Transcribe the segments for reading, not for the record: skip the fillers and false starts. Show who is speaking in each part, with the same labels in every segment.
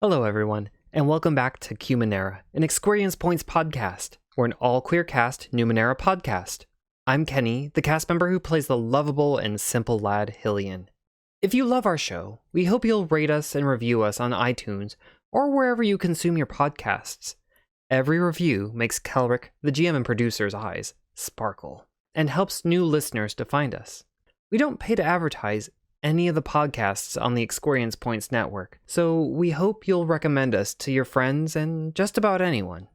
Speaker 1: Hello, everyone, and welcome back to Qmenera, an Experience Points podcast. We're an all-queer cast Numenera podcast. I'm Kenny, the cast member who plays the lovable and simple lad Hillian. If you love our show, we hope you'll rate us and review us on iTunes or wherever you consume your podcasts. Every review makes Kelric, the GM and producer's eyes, sparkle, and helps new listeners to find us. We don't pay to advertise any of the podcasts on the Experience Points network, so we hope you'll recommend us to your friends and just about anyone.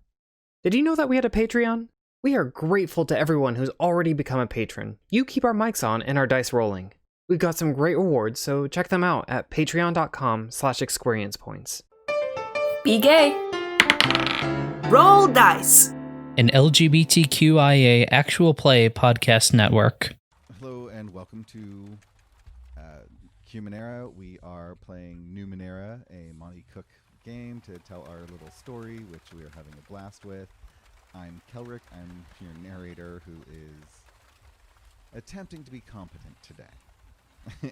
Speaker 1: Did you know that we had a Patreon? We are grateful to everyone who's already become a patron. You keep our mics on and our dice rolling. We've got some great rewards, so check them out at patreon.com/experiencepoints.
Speaker 2: Be gay. Roll dice.
Speaker 3: An LGBTQIA actual play podcast network.
Speaker 4: Hello and welcome to Qmenera. We are playing Numenera, a Monte Cook game to tell our little story, which we are having a blast with. I'm Kelric. I'm your narrator who is attempting to be competent today.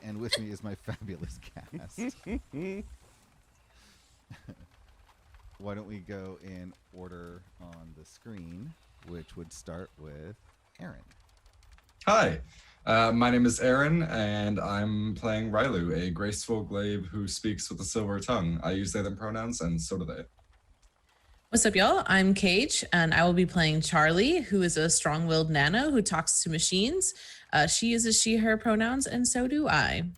Speaker 4: And with me is my fabulous cast. Why don't we go in order on the screen, which would start with Aaron.
Speaker 5: Hi, my name is Aaron, and I'm playing Railu, a graceful glaive who speaks with a silver tongue. I use they, them pronouns, and so do they.
Speaker 6: What's up, y'all? I'm Cage, and I will be playing Charlie, who is a strong-willed nano who talks to machines. She uses she, her pronouns, and so do I.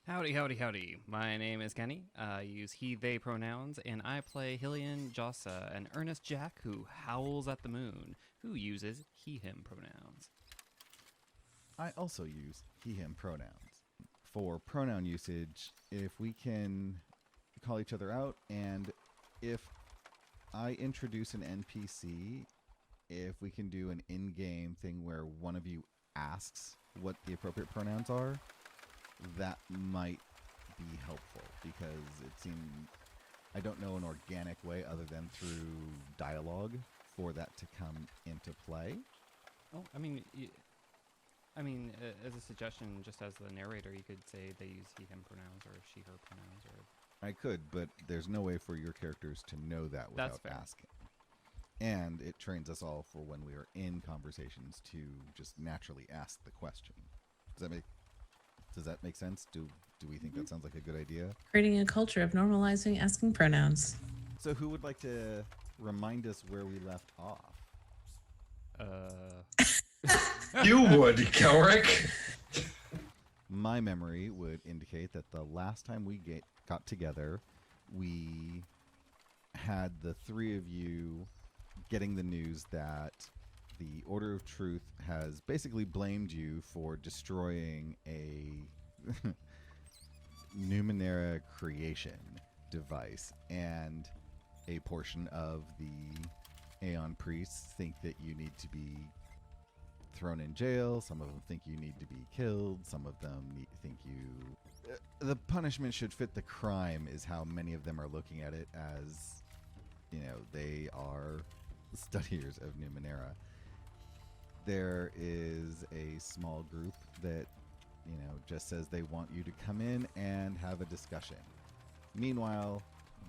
Speaker 7: Howdy, howdy, howdy. My name is Kenny. I use he, they pronouns, and I play Hillian Jossa, an earnest jack who howls at the moon, who uses he, him pronouns.
Speaker 4: I also use he, him pronouns. For pronoun usage, if we can call each other out, and if I introduce an NPC, if we can do an in-game thing where one of you asks what the appropriate pronouns are, that might be helpful, because it seemed, I don't know an organic way other than through dialogue for that to come into play.
Speaker 7: Oh, as a suggestion, just as the narrator, you could say they use he, him pronouns or she, her pronouns. Or
Speaker 4: I could, but there's no way for your characters to know that without asking. And it trains us all for when we are in conversations to just naturally ask the question. Does that make sense? Do we think that sounds like a good idea? Creating
Speaker 6: a culture of normalizing asking pronouns.
Speaker 4: So who would like to remind us where we left off?
Speaker 5: You would, Kelric.
Speaker 4: My memory would indicate that the last time we got together, we had the three of you getting the news that the Order of Truth has basically blamed you for destroying a Numenera creation device, and a portion of the Aeon priests think that you need to be thrown in jail. Some of them think you need to be killed. Some of them think you... the punishment should fit the crime is how many of them are looking at it, as, you know, they are studiers of Numenera. There is a small group that, you know, just says they want you to come in and have a discussion. Meanwhile,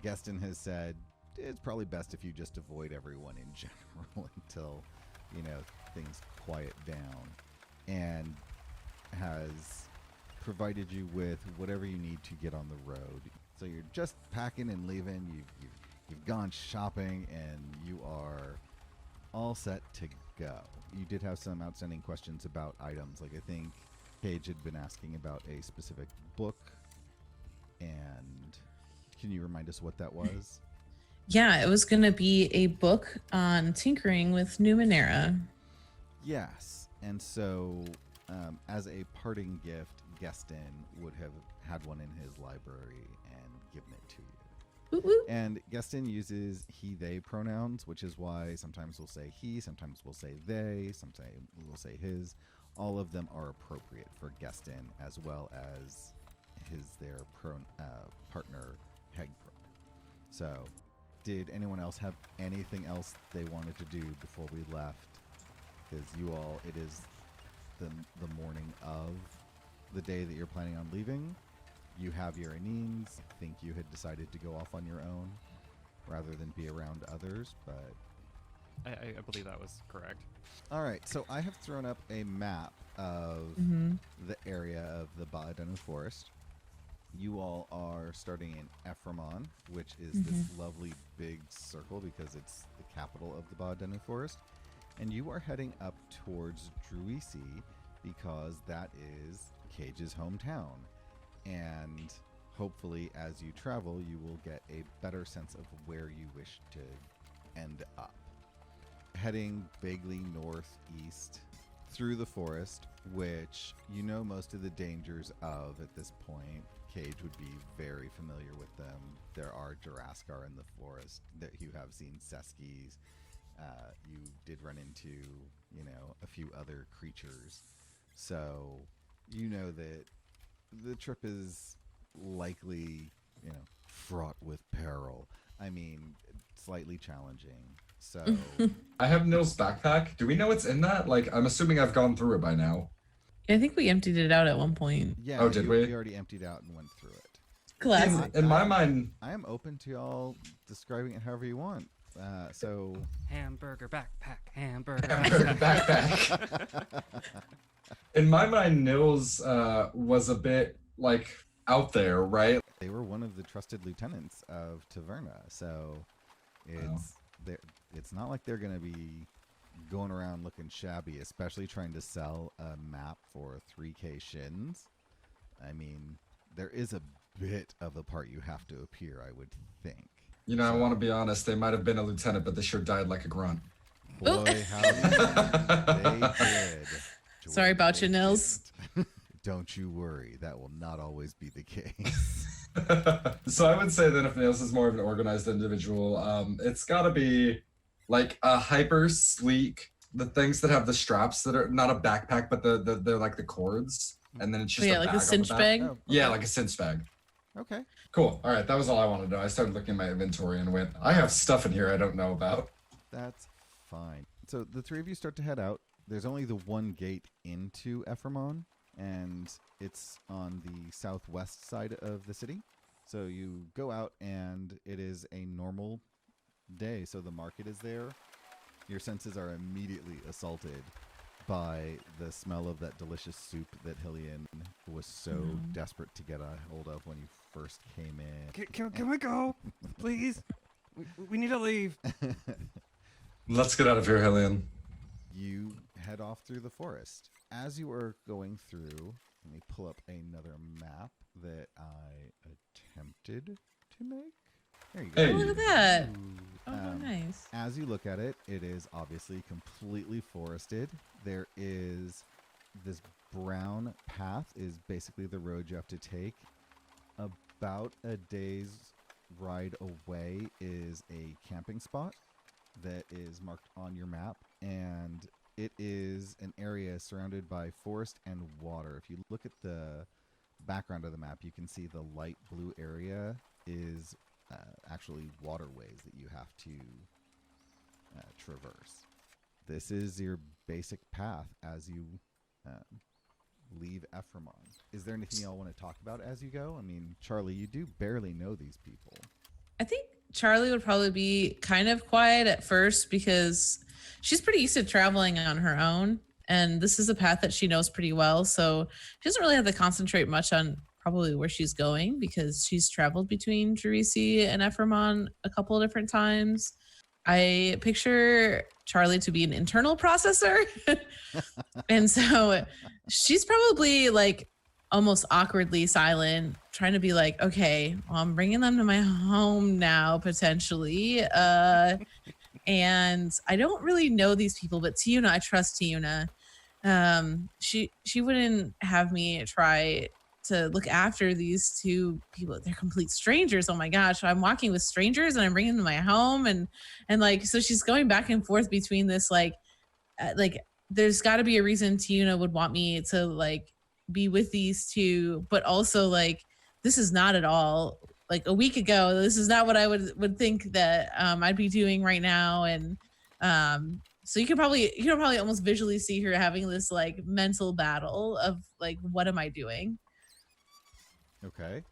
Speaker 4: Geston has said it's probably best if you just avoid everyone in general until, you know, things quiet down, and has provided you with whatever you need to get on the road. So you're just packing and leaving. You've gone shopping, and you are all set to go. You did have some outstanding questions about items. Like, I think Paige had been asking about a specific book, and can you remind us what that was?
Speaker 6: Yeah, it was going to be a book on tinkering with Numenera.
Speaker 4: Yes, and so as a parting gift, Geston would have had one in his library and given it to you.
Speaker 6: Woo woo.
Speaker 4: And Geston uses he, they pronouns, which is why sometimes we'll say he, sometimes we'll say they, sometimes we'll say his. All of them are appropriate for Geston, as well as their partner, Hegford. So, did anyone else have anything else they wanted to do before we left? Because you all, it is the morning of the day that you're planning on leaving. you have your innings. I think you had decided to go off on your own rather than be around others, but...
Speaker 7: I believe that was correct.
Speaker 4: All right, so I have thrown up a map of the area of the Baadenu Forest. You all are starting in Ephremon, which is this lovely big circle because it's the capital of the Baadenu Forest. And you are heading up towards Druissi because that is Cage's hometown. And hopefully as you travel, you will get a better sense of where you wish to end up. Heading vaguely northeast through the forest, which you know most of the dangers of at this point. Cage would be very familiar with them. There are Juraskar in the forest that you have seen Seskis. You did run into, a few other creatures. So you know that the trip is likely, fraught with peril. I mean, slightly challenging. So
Speaker 5: I have Nil's backpack. Do we know what's in that? Like, I'm assuming I've gone through it by now.
Speaker 6: I think we emptied it out at one point.
Speaker 4: yeah,
Speaker 5: Oh, did we?
Speaker 4: You already emptied out and went through it.
Speaker 6: Classic.
Speaker 5: In my mind,
Speaker 4: I am open to y'all describing it however you want. So
Speaker 7: Hamburger backpack, hamburger
Speaker 5: backpack. In my mind, Nils was a bit like out there, right?
Speaker 4: they were one of the trusted lieutenants of Taverna, so it's not like they're going to be going around looking shabby, especially trying to sell a map for 3k shins. I mean, there is a bit of the part you have to appear, I would think.
Speaker 5: I want to be honest. They might have been a lieutenant, but they sure died like a grunt.
Speaker 4: Boy, howdy, they did.
Speaker 6: Sorry about you, Nils.
Speaker 4: Don't you worry, that will not always be the case.
Speaker 5: So I would say that if Nils is more of an organized individual, it's got to be like a hyper sleek, the things that have the straps that are not a backpack, but they're like the cords, and then it's just
Speaker 6: like a cinch bag.
Speaker 4: Oh, okay.
Speaker 5: Yeah, like a cinch bag.
Speaker 4: Okay.
Speaker 5: Cool. All right, that was all I wanted to know. I started looking at my inventory and went, I have stuff in here I don't know about.
Speaker 4: That's fine. So the three of you start to head out. There's only the one gate into Ephremon, and it's on the southwest side of the city. So you go out, and it is a normal day. So the market is there. Your senses are immediately assaulted by the smell of that delicious soup that Hillian was so desperate to get a hold of when you first came in.
Speaker 7: Can we go? Please? We need to leave.
Speaker 5: Let's get out of here, Hillian.
Speaker 4: You head off through the forest. As you are going through, let me pull up another map that I attempted to make. There you go.
Speaker 5: Hey.
Speaker 6: Oh, look at that. Oh,
Speaker 4: Um,
Speaker 6: nice.
Speaker 4: As you look at it, it is obviously completely forested. There is this brown path is basically the road you have to take. About a day's ride away is a camping spot that is marked on your map, and it is an area surrounded by forest and water. If you look at the background of the map, you can see the light blue area is actually waterways that you have to traverse. This is your basic path as you leave Ephremon. Is there anything y'all want to talk about as you go? I mean, Charlie, you do barely know these people.
Speaker 6: I think Charlie would probably be kind of quiet at first because she's pretty used to traveling on her own. And this is a path that she knows pretty well. So she doesn't really have to concentrate much on probably where she's going because she's traveled between Druissi and Ephremon a couple of different times. I picture Charlie to be an internal processor. And so she's probably like almost awkwardly silent, trying to be like, okay, well, I'm bringing them to my home now, potentially. And I don't really know these people, but Tiyune, I trust Tiyune. She wouldn't have me try to look after these two people. They're complete strangers. Oh my gosh, I'm walking with strangers and I'm bringing them to my home, and like, so she's going back and forth between this like there's got to be a reason Tiyune would want me to like be with these two, but also like this is not at all like a week ago. This is not what I would think that I'd be doing right now, and so you can probably almost visually see her having this like mental battle of like, what am I doing?
Speaker 4: Okay.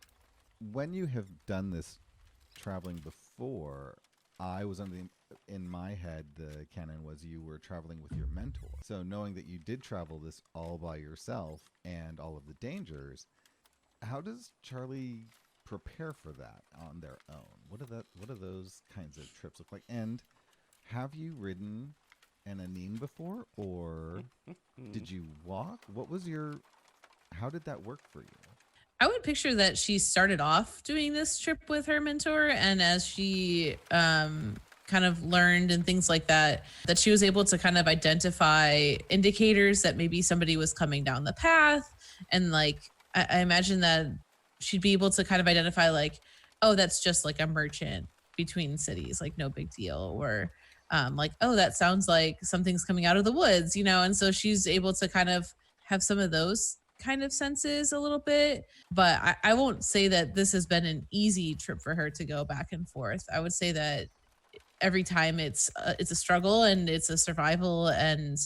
Speaker 4: When you have done this traveling before, I was in my head, the canon was you were traveling with your mentor. So knowing that you did travel this all by yourself and all of the dangers, how does Charlie prepare for that on their own? What are those kinds of trips look like? And have you ridden an Anine before, or did you walk? How did that work for you?
Speaker 6: I would picture that she started off doing this trip with her mentor, and as she kind of learned and things like that, that she was able to kind of identify indicators that maybe somebody was coming down the path. And like, I imagine that she'd be able to kind of identify like, oh, that's just like a merchant between cities, like no big deal. Or like, oh, that sounds like something's coming out of the woods, And so she's able to kind of have some of those kind of senses a little bit. But I won't say that this has been an easy trip for her to go back and forth. I would say that every time it's a struggle and it's a survival, and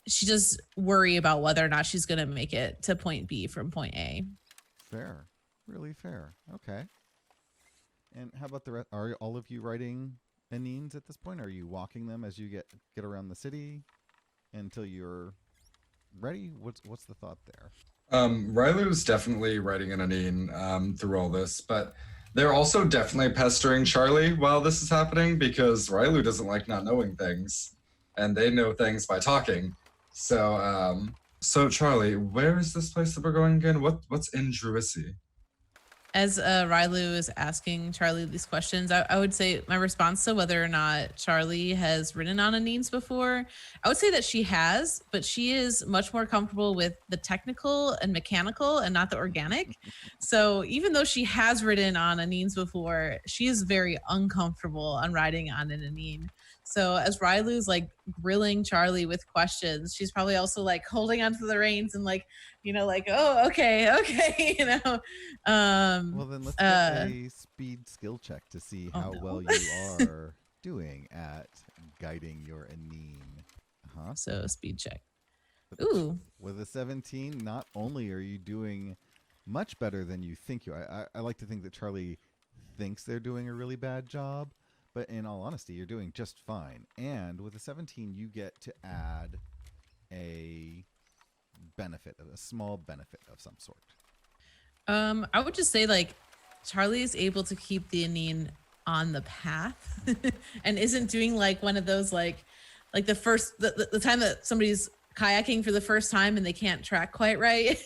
Speaker 6: she does worry about whether or not she's going to make it to point B from point A.
Speaker 4: Fair. Really fair. Okay. And how about the rest? Are all of you riding Anines at this point? Are you walking them as you get around the city until you're ready? What's the thought there?
Speaker 5: Railu's definitely riding an Anine through all this, but they're also definitely pestering Charlie while this is happening, because Railu doesn't like not knowing things, and they know things by talking. So Charlie, where is this place that we're going again? What's in Druissi?
Speaker 6: As Railu is asking Charlie these questions, I would say my response to whether or not Charlie has ridden on Anines before, I would say that she has, but she is much more comfortable with the technical and mechanical and not the organic. So even though she has ridden on Anines before, she is very uncomfortable on riding on an Anine. So as Railu's like grilling Charlie with questions, she's probably also like holding onto the reins and like, like, oh, okay.
Speaker 4: Well, then let's get a speed skill check to see how well you are doing at guiding your Anine.
Speaker 6: So speed check. Ooh.
Speaker 4: With a 17, not only are you doing much better than you think you are. I like to think that Charlie thinks they're doing a really bad job, but in all honesty, you're doing just fine. And with a 17, you get to add a small benefit of some sort.
Speaker 6: I would just say like Charlie is able to keep the Anine on the path and isn't doing like one of those like the time that somebody's kayaking for the first time and they can't track quite right.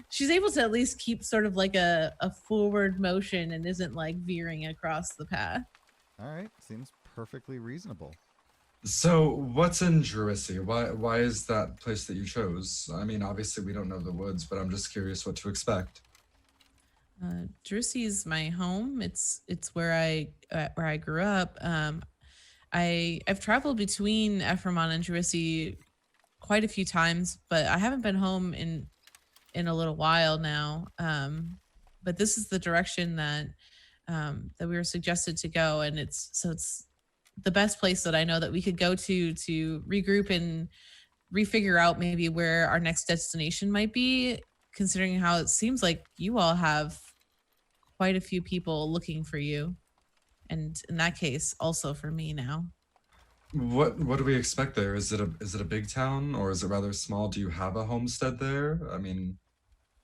Speaker 6: She's able to at least keep sort of like a forward motion and isn't like veering across the path.
Speaker 4: All right, seems perfectly reasonable.
Speaker 5: So what's in Druissi? Why is that place that you chose? I mean, obviously we don't know the woods, but I'm just curious what to expect.
Speaker 6: Druissi is my home. It's where I grew up. I've traveled between Ephremon and Druissi quite a few times, but I haven't been home in a little while now. But this is the direction that we were suggested to go, and it's the best place that I know that we could go to regroup and refigure out maybe where our next destination might be, considering how it seems like you all have quite a few people looking for you, and in that case also for me now.
Speaker 5: What do we expect there? Is it a big town, or is it rather small? Do you have a homestead there? I mean,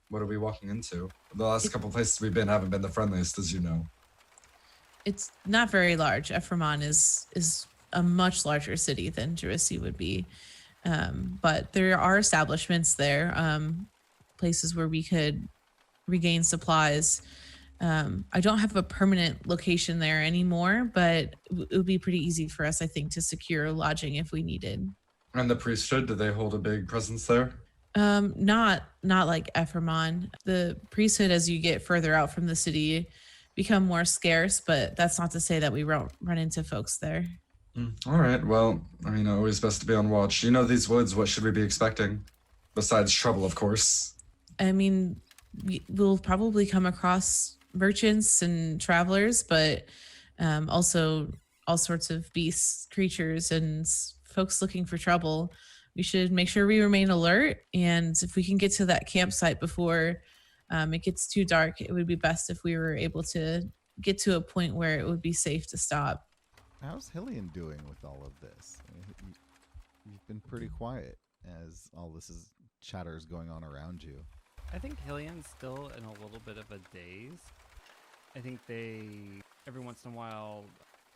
Speaker 5: what are we walking into? The last couple places we've been haven't been the friendliest, as you know.
Speaker 6: It's not very large. Ephremon is a much larger city than Druissi would be. But there are establishments there, places where we could regain supplies. I don't have a permanent location there anymore, but it would be pretty easy for us, I think, to secure lodging if we needed.
Speaker 5: And the priesthood, do they hold a big presence there?
Speaker 6: Not like Ephremon. The priesthood, as you get further out from the city, become more scarce, but that's not to say that we won't run into folks there.
Speaker 5: All right. Well, I mean, always best to be on watch. You know these woods. What should we be expecting? Besides trouble, of course.
Speaker 6: I mean, we'll probably come across merchants and travelers, but also all sorts of beasts, creatures, and folks looking for trouble. We should make sure we remain alert, and if we can get to that campsite before it gets too dark. It would be best if we were able to get to a point where it would be safe to stop.
Speaker 4: How's Hillian doing with all of this? I mean, you've been pretty quiet as all this is chatter is going on around you.
Speaker 7: I think Hillian's still in a little bit of a daze. I think they, every once in a while,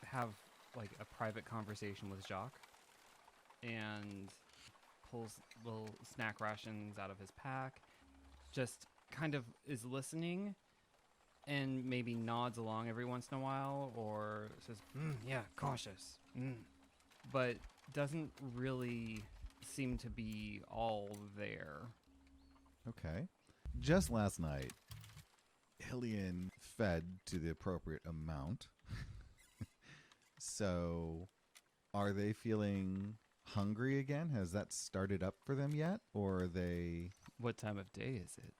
Speaker 7: have like a private conversation with Jacques and pulls little snack rations out of his pack, just kind of is listening and maybe nods along every once in a while or says, yeah, cautious, but doesn't really seem to be all there.
Speaker 4: Okay. Just last night, Hillian fed to the appropriate amount. So, are they feeling hungry again? Has that started up for them yet? Or are they...
Speaker 7: What time of day is it?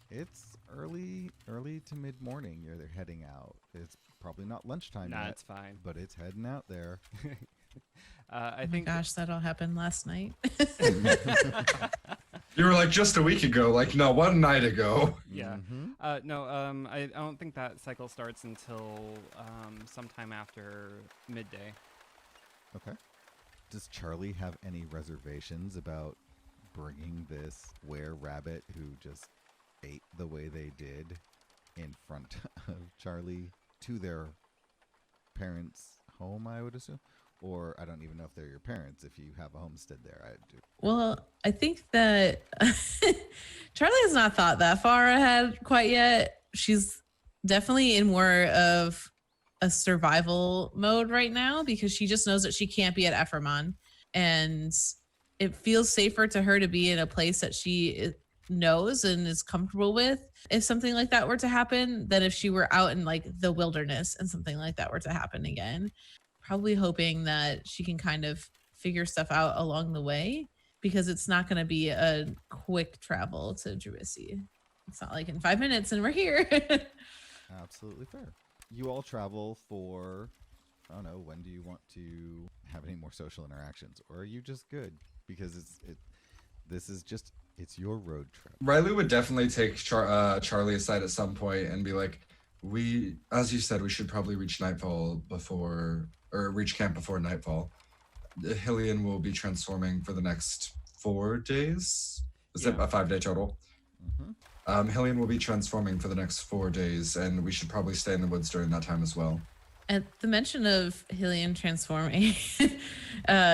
Speaker 4: It's early to mid-morning. They're heading out. It's probably not lunchtime yet.
Speaker 7: It's fine.
Speaker 4: But it's heading out there.
Speaker 7: I think.
Speaker 6: Gosh, that all happened last night.
Speaker 5: You were like just a week ago. Like, no, one night ago.
Speaker 7: Yeah.
Speaker 4: Mm-hmm.
Speaker 7: No. I don't think that cycle starts until sometime after midday.
Speaker 4: Okay. Does Charlie have any reservations about bringing this were-rabbit who just ate the way they did in front of Charlie to their parents' home, I would assume? Or I don't even know if they're your parents if you have a homestead there. I do.
Speaker 6: Well, I think that Charlie has not thought that far ahead quite yet. She's definitely in more of a survival mode right now because she just knows that she can't be at Ephremon. And it feels safer to her to be in a place that she knows and is comfortable with if something like that were to happen than if she were out in like the wilderness and something like that were to happen again. Probably hoping that she can kind of figure stuff out along the way because it's not going to be a quick travel to Druissi. It's not like in 5 minutes and we're here.
Speaker 4: Absolutely fair. You all travel for, I don't know, when do you want to have any more social interactions? Or are you just good? Because it's your road trip.
Speaker 5: Railu would definitely take Charlie aside at some point and be like, as you said, we should probably reach reach camp before nightfall. Hillian will be transforming for the next 4 days. Is it a 5-day total?
Speaker 4: Mm-hmm.
Speaker 5: Hillian will be transforming for the next 4 days, and we should probably stay in the woods during that time as well.
Speaker 6: At the mention of Hillian transforming,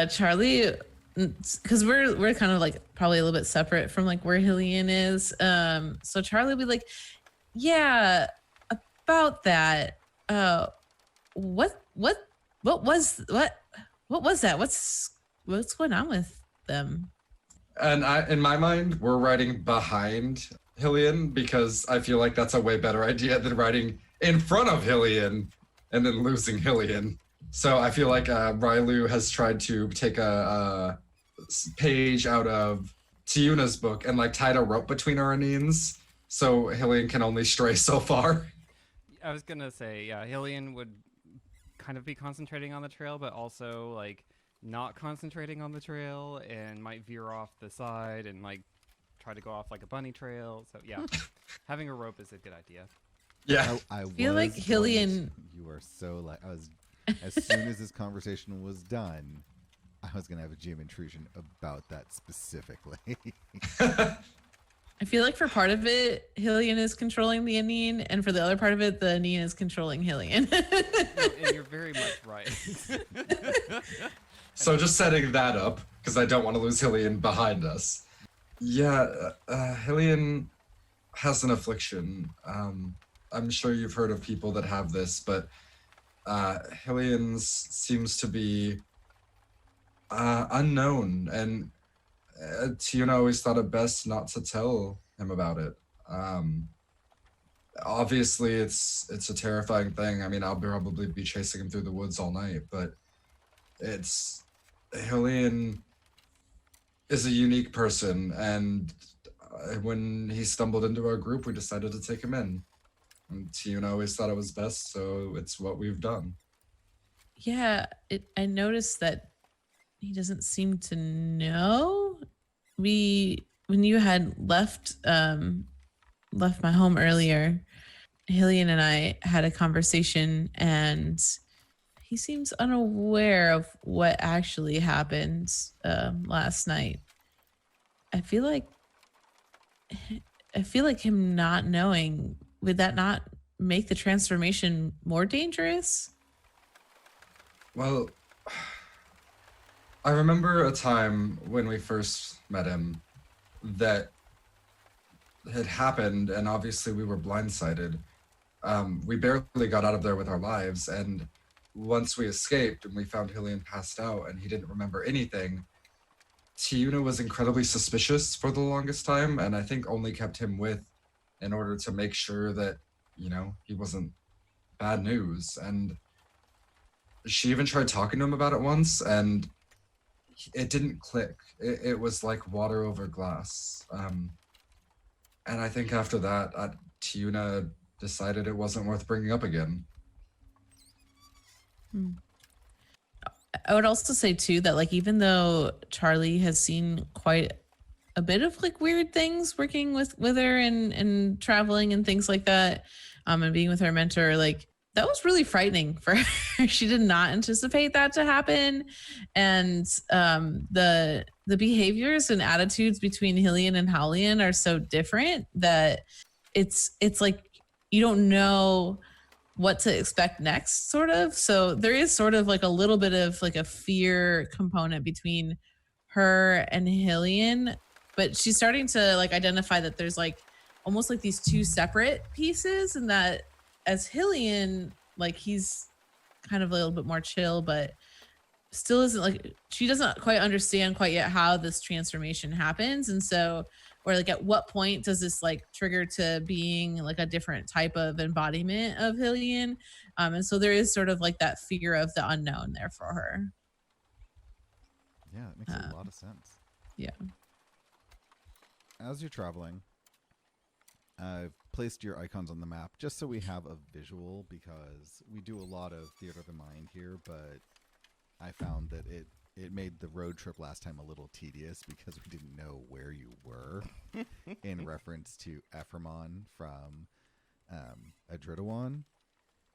Speaker 6: Charlie, because we're kind of like probably a little bit separate from like where Hillian is. So Charlie will be like, yeah, about that. What was that? What's going on with them?
Speaker 5: And in my mind, we're riding behind Hillian because I feel like that's a way better idea than riding in front of Hillian and then losing Hillian. So I feel like Railu has tried to take a page out of Tiyune's book and like tied a rope between our knees so Hillian can only stray so far.
Speaker 7: I was gonna say, yeah, Hillian would kind of be concentrating on the trail, but also like not concentrating on the trail and might veer off the side and like try to go off like a bunny trail. So yeah, having a rope is a good idea.
Speaker 5: Yeah,
Speaker 4: I
Speaker 6: feel like Hillian.
Speaker 4: You are so like as soon as this conversation was done, I was gonna have a GM intrusion about that specifically.
Speaker 6: I feel like for part of it, Hillian is controlling the Anine, and for the other part of it, the Anine is controlling Hillian.
Speaker 7: And you're very much right.
Speaker 5: So just setting that up, because I don't want to lose Hillian behind us. Yeah, Hillian has an affliction. I'm sure you've heard of people that have this, but Hillian's seems to be unknown, and Tiyune always thought it best not to tell him about it. Obviously, it's a terrifying thing. I mean, I'll probably be chasing him through the woods all night, but Hillian is a unique person, and when he stumbled into our group, we decided to take him in. And Tiyune always thought it was best, so it's what we've done.
Speaker 6: Yeah, I noticed that he doesn't seem to know. When you had left left my home earlier, Hillian and I had a conversation, and he seems unaware of what actually happened last night. I feel like him not knowing, would that not make the transformation more dangerous?
Speaker 5: Well, I remember a time when we first met him that had happened, and obviously we were blindsided. We barely got out of there with our lives, and once we escaped and we found Hillian passed out and he didn't remember anything, Tiyune was incredibly suspicious for the longest time, and I think only kept him with in order to make sure that, he wasn't bad news. And she even tried talking to him about it once, and it didn't click. It was like water over glass. And I think after that, Tiyune decided it wasn't worth bringing up again.
Speaker 6: I would also say too that like even though Charlie has seen quite a bit of like weird things working with her and traveling and things like that, and being with her mentor, like that was really frightening for her. She did not anticipate that to happen, and the behaviors and attitudes between Hillian and Howlian are so different that it's like you don't know what to expect next, sort of. So there is sort of like a little bit of like a fear component between her and Hillian, but she's starting to like identify that there's like almost like these two separate pieces, and that as Hillian, like he's kind of a little bit more chill, but still isn't like, she doesn't quite understand quite yet how this transformation happens. And so, or like at what point does this like trigger to being like a different type of embodiment of Hillian? And so there is sort of like that fear of the unknown there for her.
Speaker 4: Yeah, it makes a lot of sense.
Speaker 6: Yeah.
Speaker 4: As you're traveling, I've placed your icons on the map just so we have a visual, because we do a lot of theater of the mind here, but I found that it made the road trip last time a little tedious because we didn't know where you were in reference to Ephremon from Adritawan.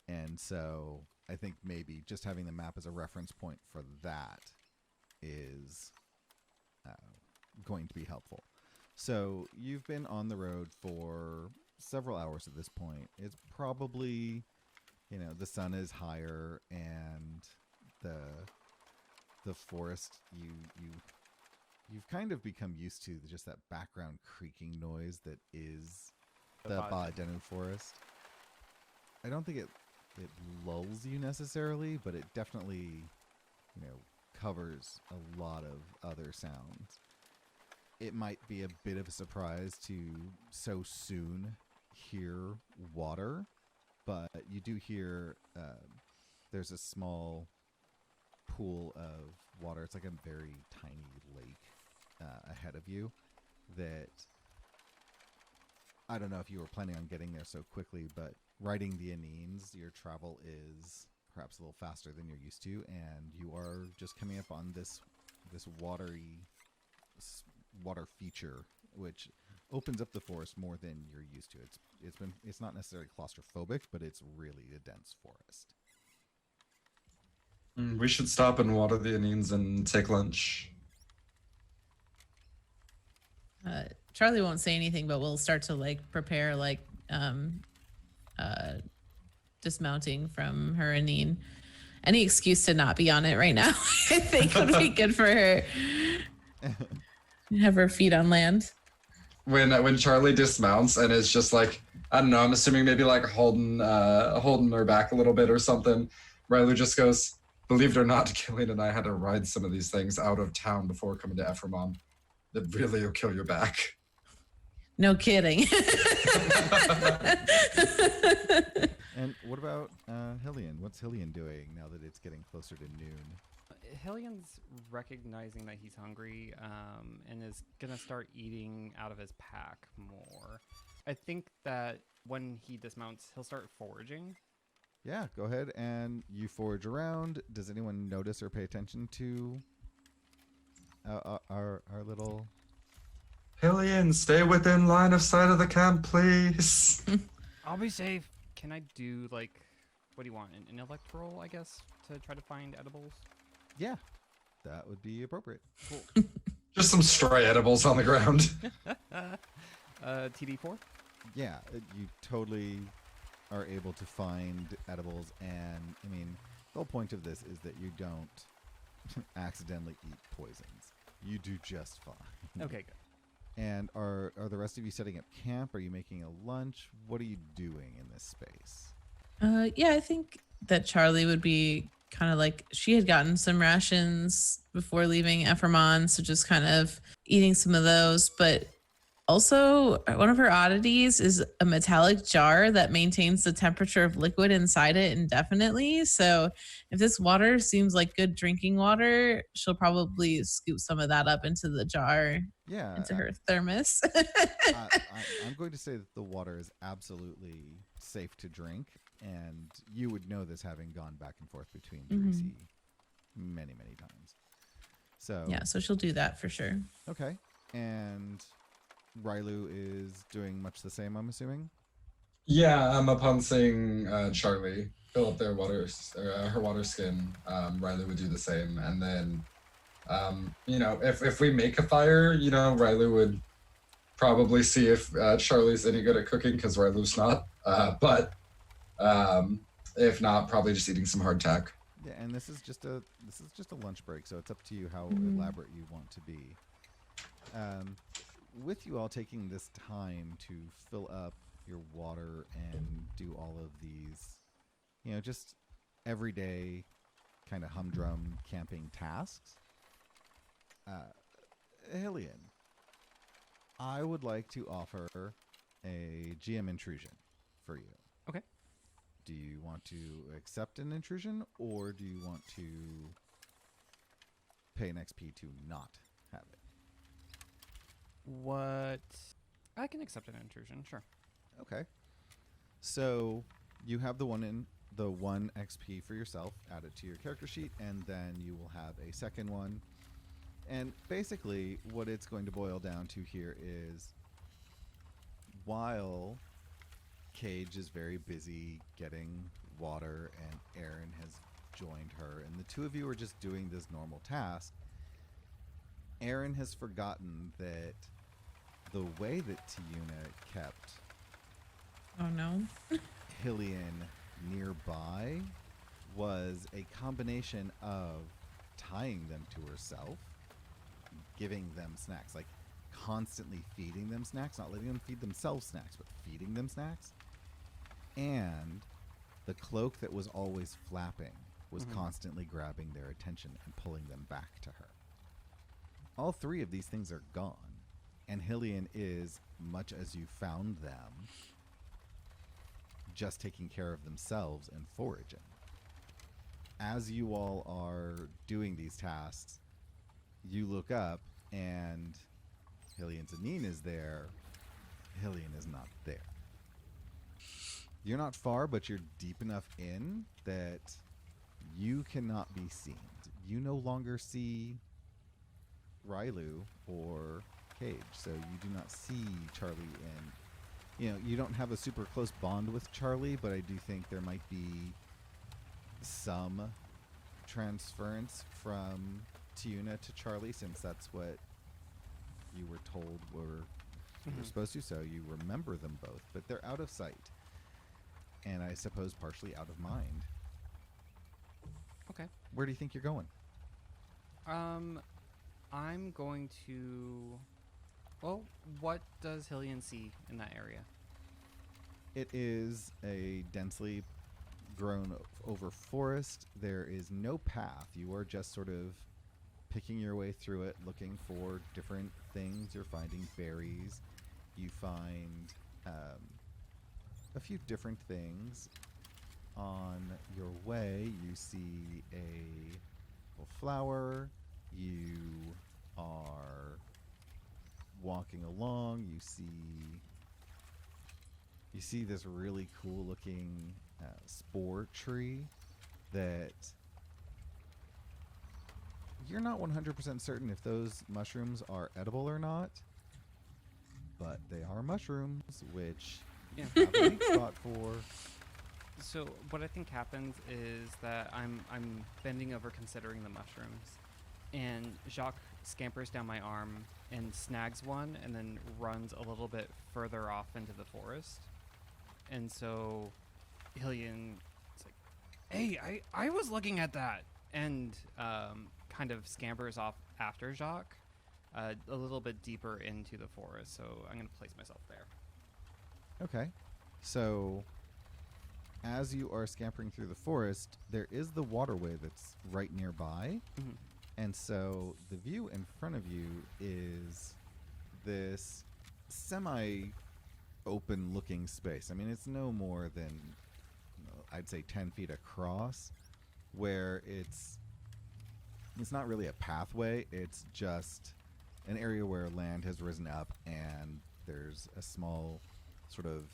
Speaker 4: And so I think maybe just having the map as a reference point for that is going to be helpful. So you've been on the road for several hours at this point. It's probably, the sun is higher, and the forest, you've kind of become used to just that background creaking noise that is the Baadenu forest. I don't think it lulls you necessarily, but it definitely, covers a lot of other sounds. It might be a bit of a surprise to so soon hear water, but you do hear there's a small pool of water. It's like a very tiny lake ahead of you that I don't know if you were planning on getting there so quickly, but riding the Anines, your travel is perhaps a little faster than you're used to, and you are just coming up on this water feature, which opens up the forest more than you're used to. It's not necessarily claustrophobic, but it's really a dense forest.
Speaker 5: We should stop and water the Anines and take lunch.
Speaker 6: Charlie won't say anything, but we'll start to like prepare like dismounting from her Anine. Any excuse to not be on it right now, I think would be good for her. Have her feet on land.
Speaker 5: When Charlie dismounts and is just like, I don't know, I'm assuming maybe like holding her back a little bit or something, Railu just goes, believe it or not, Killian and I had to ride some of these things out of town before coming to Ephremon. That really will kill your back.
Speaker 6: No kidding.
Speaker 4: And what about Hillian? What's Hillian doing now that it's getting closer to noon?
Speaker 7: Hillian's recognizing that he's hungry and is going to start eating out of his pack more. I think that when he dismounts, he'll start foraging.
Speaker 4: Yeah, go ahead and you forage around. Does anyone notice or pay attention to our little
Speaker 5: Hillian, stay within line of sight of the camp, please.
Speaker 7: I'll be safe. Can I do like, what do you want? An intellect roll, I guess, to try to find edibles.
Speaker 4: Yeah, that would be appropriate.
Speaker 7: Cool.
Speaker 5: Just some stray edibles on the ground.
Speaker 7: TD4.
Speaker 4: Yeah, you totally are able to find edibles, and I mean, the whole point of this is that you don't accidentally eat poisons. You do just fine.
Speaker 7: Okay, good.
Speaker 4: And are the rest of you setting up camp? Are you making a lunch? What are you doing in this space?
Speaker 6: Yeah, I think that Charlie would be kind of like, she had gotten some rations before leaving Ephremon, so just kind of eating some of those. But also, one of her oddities is a metallic jar that maintains the temperature of liquid inside it indefinitely. So if this water seems like good drinking water, she'll probably scoop some of that up into the jar,
Speaker 4: Yeah,
Speaker 6: into her thermos.
Speaker 4: I'm going to say that the water is absolutely safe to drink, and you would know this having gone back and forth between Druissi many, many times. So
Speaker 6: Yeah, so she'll do that for sure.
Speaker 4: okay, and Railu is doing much the same, I'm assuming.
Speaker 5: Yeah, upon seeing Charlie fill up their her water skin, Riley would do the same. And then, if we make a fire, Riley would probably see if Charlie's any good at cooking, because Riley's not. But if not, probably just eating some hardtack.
Speaker 4: Yeah, and this is just a lunch break, so it's up to you how elaborate you want to be. With you all taking this time to fill up your water and do all of these, just everyday kind of humdrum camping tasks, Hillian, I would like to offer a GM intrusion for you.
Speaker 7: Okay.
Speaker 4: Do you want to accept an intrusion, or do you want to pay an XP to not have it?
Speaker 7: What? I can accept an intrusion, sure.
Speaker 4: Okay. So you have the one XP for yourself. Add it to your character sheet, and then you will have a second one. And basically, what it's going to boil down to here is, while Cage is very busy getting water and Aaron has joined her, and the two of you are just doing this normal task, Aaron has forgotten that the way that Tiyune kept
Speaker 6: Oh no.
Speaker 4: Hillian nearby was a combination of tying them to herself, giving them snacks, like constantly feeding them snacks, not letting them feed themselves snacks, but feeding them snacks, and the cloak that was always flapping was constantly grabbing their attention and pulling them back to her. All three of these things are gone, and Hillian is, much as you found them, just taking care of themselves and foraging. As you all are doing these tasks, you look up and Hillian's Anine is there. Hillian is not there. You're not far, but you're deep enough in that you cannot be seen. You no longer see Railu or Cage, so you do not see Charlie, and you don't have a super close bond with Charlie, but I do think there might be some transference from Tiyune to Charlie, since that's what you were told were supposed to, so you remember them both, but they're out of sight, and I suppose partially out of mind.
Speaker 7: Okay.
Speaker 4: Where do you think you're going?
Speaker 7: I'm going to... Well, what does Hillian see in that area?
Speaker 4: It is a densely grown over forest. There is no path. You are just sort of picking your way through it, looking for different things. You're finding berries. You find a few different things. On your way, you see a little flower. You are walking along. You see this really cool looking spore tree that you're not 100% certain if those mushrooms are edible or not, but they are mushrooms, which
Speaker 7: Yeah.
Speaker 4: you have a weak spot for.
Speaker 7: So what I think happens is that I'm bending over considering the mushrooms, and Jacques scampers down my arm and snags one, and then runs a little bit further off into the forest. And so Hillian is like, "Hey, I was looking at that," and kind of scampers off after Jacques, a little bit deeper into the forest. So I'm gonna place myself there.
Speaker 4: Okay. So as you are scampering through the forest, there is the waterway that's right nearby.
Speaker 7: Mhm.
Speaker 4: And so the view in front of you is this semi-open looking space. I mean, it's no more than, I'd say 10 feet across, where it's not really a pathway. It's just an area where land has risen up and there's a small sort of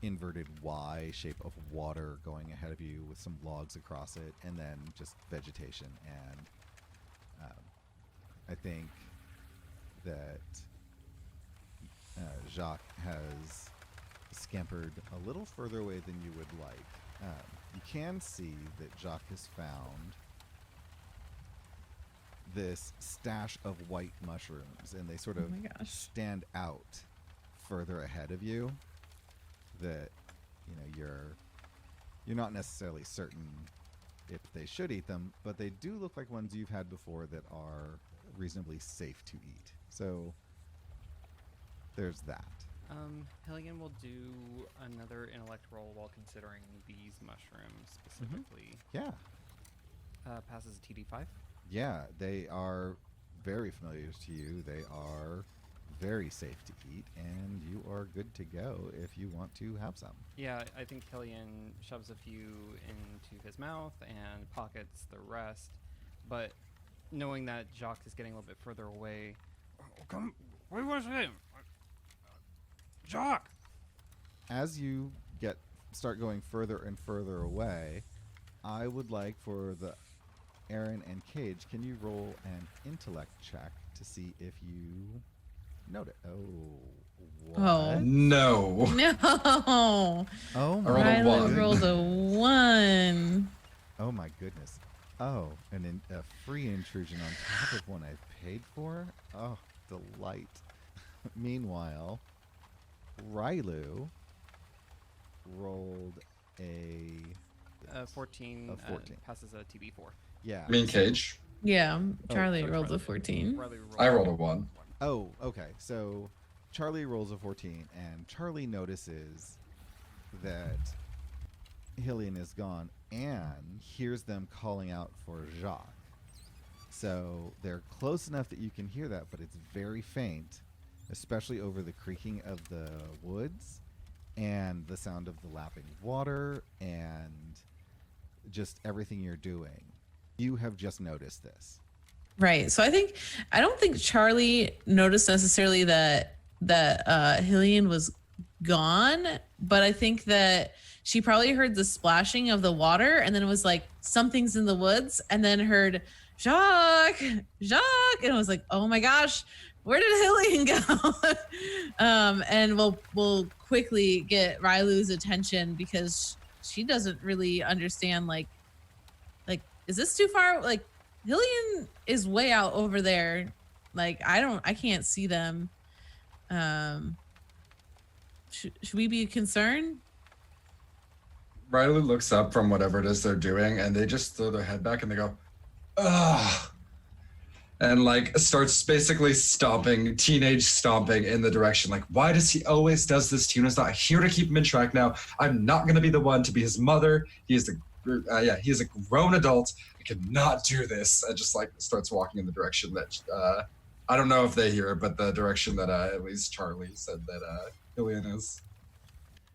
Speaker 4: inverted Y shape of water going ahead of you with some logs across it, and then just vegetation. And I think that Jacques has scampered a little further away than you would like. You can see that Jacques has found this stash of white mushrooms, and they sort of
Speaker 6: my gosh.
Speaker 4: stand out further ahead of you. That you're not necessarily certain if they should eat them, but they do look like ones you've had before that are reasonably safe to eat. So there's that.
Speaker 7: Hillian will do another intellect roll while considering these mushrooms specifically.
Speaker 4: Yeah.
Speaker 7: Passes a TD5.
Speaker 4: Yeah, they are very familiar to you. They are very safe to eat, and you are good to go if you want to have some.
Speaker 7: Yeah, I think Hillian shoves a few into his mouth and pockets the rest, but knowing that Jacques is getting a little bit further away, come, wait one second, Jacques.
Speaker 4: As you start going further and further away, I would like for the Aaron and Cage, can you roll an intellect check to see if you note it? Oh, what?
Speaker 6: Oh.
Speaker 5: No.
Speaker 6: No.
Speaker 4: Oh
Speaker 5: I rolled a
Speaker 6: Railu
Speaker 5: one.
Speaker 6: rolled a 1.
Speaker 4: Oh my goodness. Oh, and a free intrusion on top of one I've paid for? Oh, delight. Meanwhile, Railu rolled a
Speaker 7: 14,
Speaker 4: A 14.
Speaker 7: passes a TB4.
Speaker 4: yeah.
Speaker 5: Me and Cage.
Speaker 6: Yeah,
Speaker 4: Oh,
Speaker 6: Charlie
Speaker 7: Sorry,
Speaker 6: rolled a
Speaker 7: Riley.
Speaker 6: 14.
Speaker 7: Riley
Speaker 5: I rolled a 1.
Speaker 4: Oh, okay. So Charlie rolls a 14, and Charlie notices that Hillian is gone and hears them calling out for Jacques. So they're close enough that you can hear that, but it's very faint, especially over the creaking of the woods and the sound of the lapping water and just everything you're doing. You have just noticed this.
Speaker 6: Right. So I don't think Charlie noticed necessarily that Hillian was gone, but I think that she probably heard the splashing of the water and then it was like something's in the woods, and then heard Jacques, and it was like, oh my gosh, where did Hillian go? And we'll quickly get Railu's attention because she doesn't really understand like is this too far? Like Hillian is way out over there. Like I can't see them. Should we be concerned?
Speaker 5: Riley looks up from whatever it is they're doing, and they just throw their head back and they go, ugh. And like starts basically teenage stomping in the direction. Like, why does he always does this? Tiyone's not here to keep him in track now. I'm not going to be the one to be his mother. He is he is a grown adult. I cannot do this. And just like starts walking in the direction that I don't know if they hear it, but the direction that at least Charlie said that Hillian is.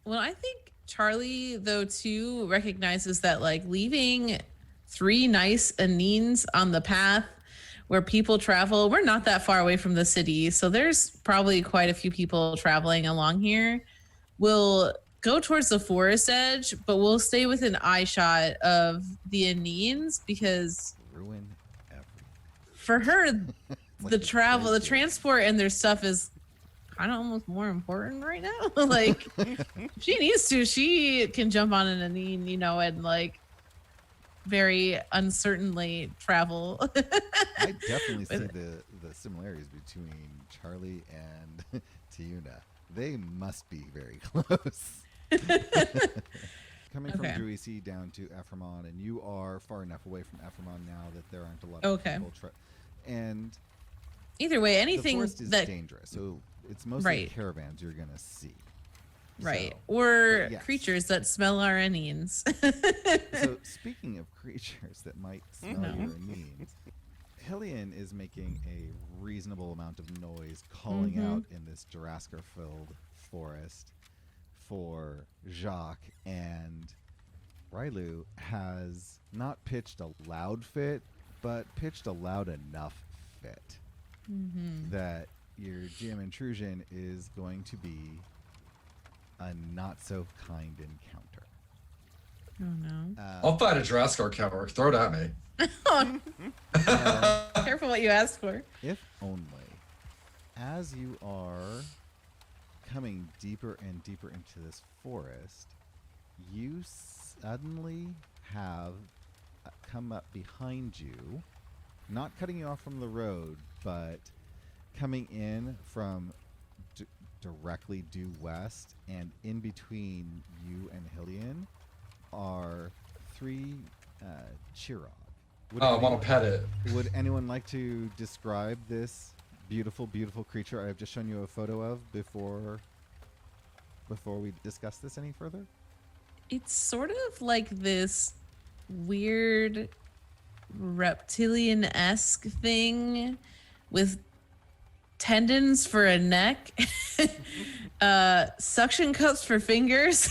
Speaker 6: Well, I think Charlie though too recognizes that like leaving 3 nice Anines on the path where people travel, we're not that far away from the city, so there's probably quite a few people traveling along here. We'll go towards the forest edge, but we'll stay within eye shot of the Anines because
Speaker 4: Ruin everything.
Speaker 6: for her,
Speaker 4: Like
Speaker 6: the travel, the
Speaker 4: crazy.
Speaker 6: transport and their stuff is kind of almost more important right now. Like, if she needs to, she can jump on an Anine, you know, and like very uncertainly travel.
Speaker 4: I definitely see the similarities between Charlie and Tiyune. They must be very close. Coming from Druissi down to Ephremon, and you are far enough away from Ephremon now that there aren't a lot of people. And
Speaker 6: either way, anything
Speaker 4: the forest is
Speaker 6: that
Speaker 4: dangerous, so it's mostly caravans you're gonna see.
Speaker 6: Right.
Speaker 4: So,
Speaker 6: or creatures that smell our Anines.
Speaker 4: So speaking of creatures that might smell your Anines, Hillian is making a reasonable amount of noise calling out in this Jurassic-filled forest for Jacques, and Railu has not pitched a loud fit, but pitched a loud enough fit that your GM intrusion is going to be a not so kind encounter.
Speaker 6: Oh no.
Speaker 5: I'll fight a Jurassic cover. Throw it at me.
Speaker 6: Careful what you ask for.
Speaker 4: If only. As you are coming deeper and deeper into this forest, you suddenly have come up behind you, not cutting you off from the road, but coming in from directly due west, and in between you and Hillian are 3 Chirog.
Speaker 5: I want to pet it.
Speaker 4: Would anyone like to describe this beautiful, beautiful creature I've just shown you a photo of before we discuss this any further?
Speaker 6: It's sort of like this weird reptilian-esque thing with tendons for a neck, suction cups for fingers.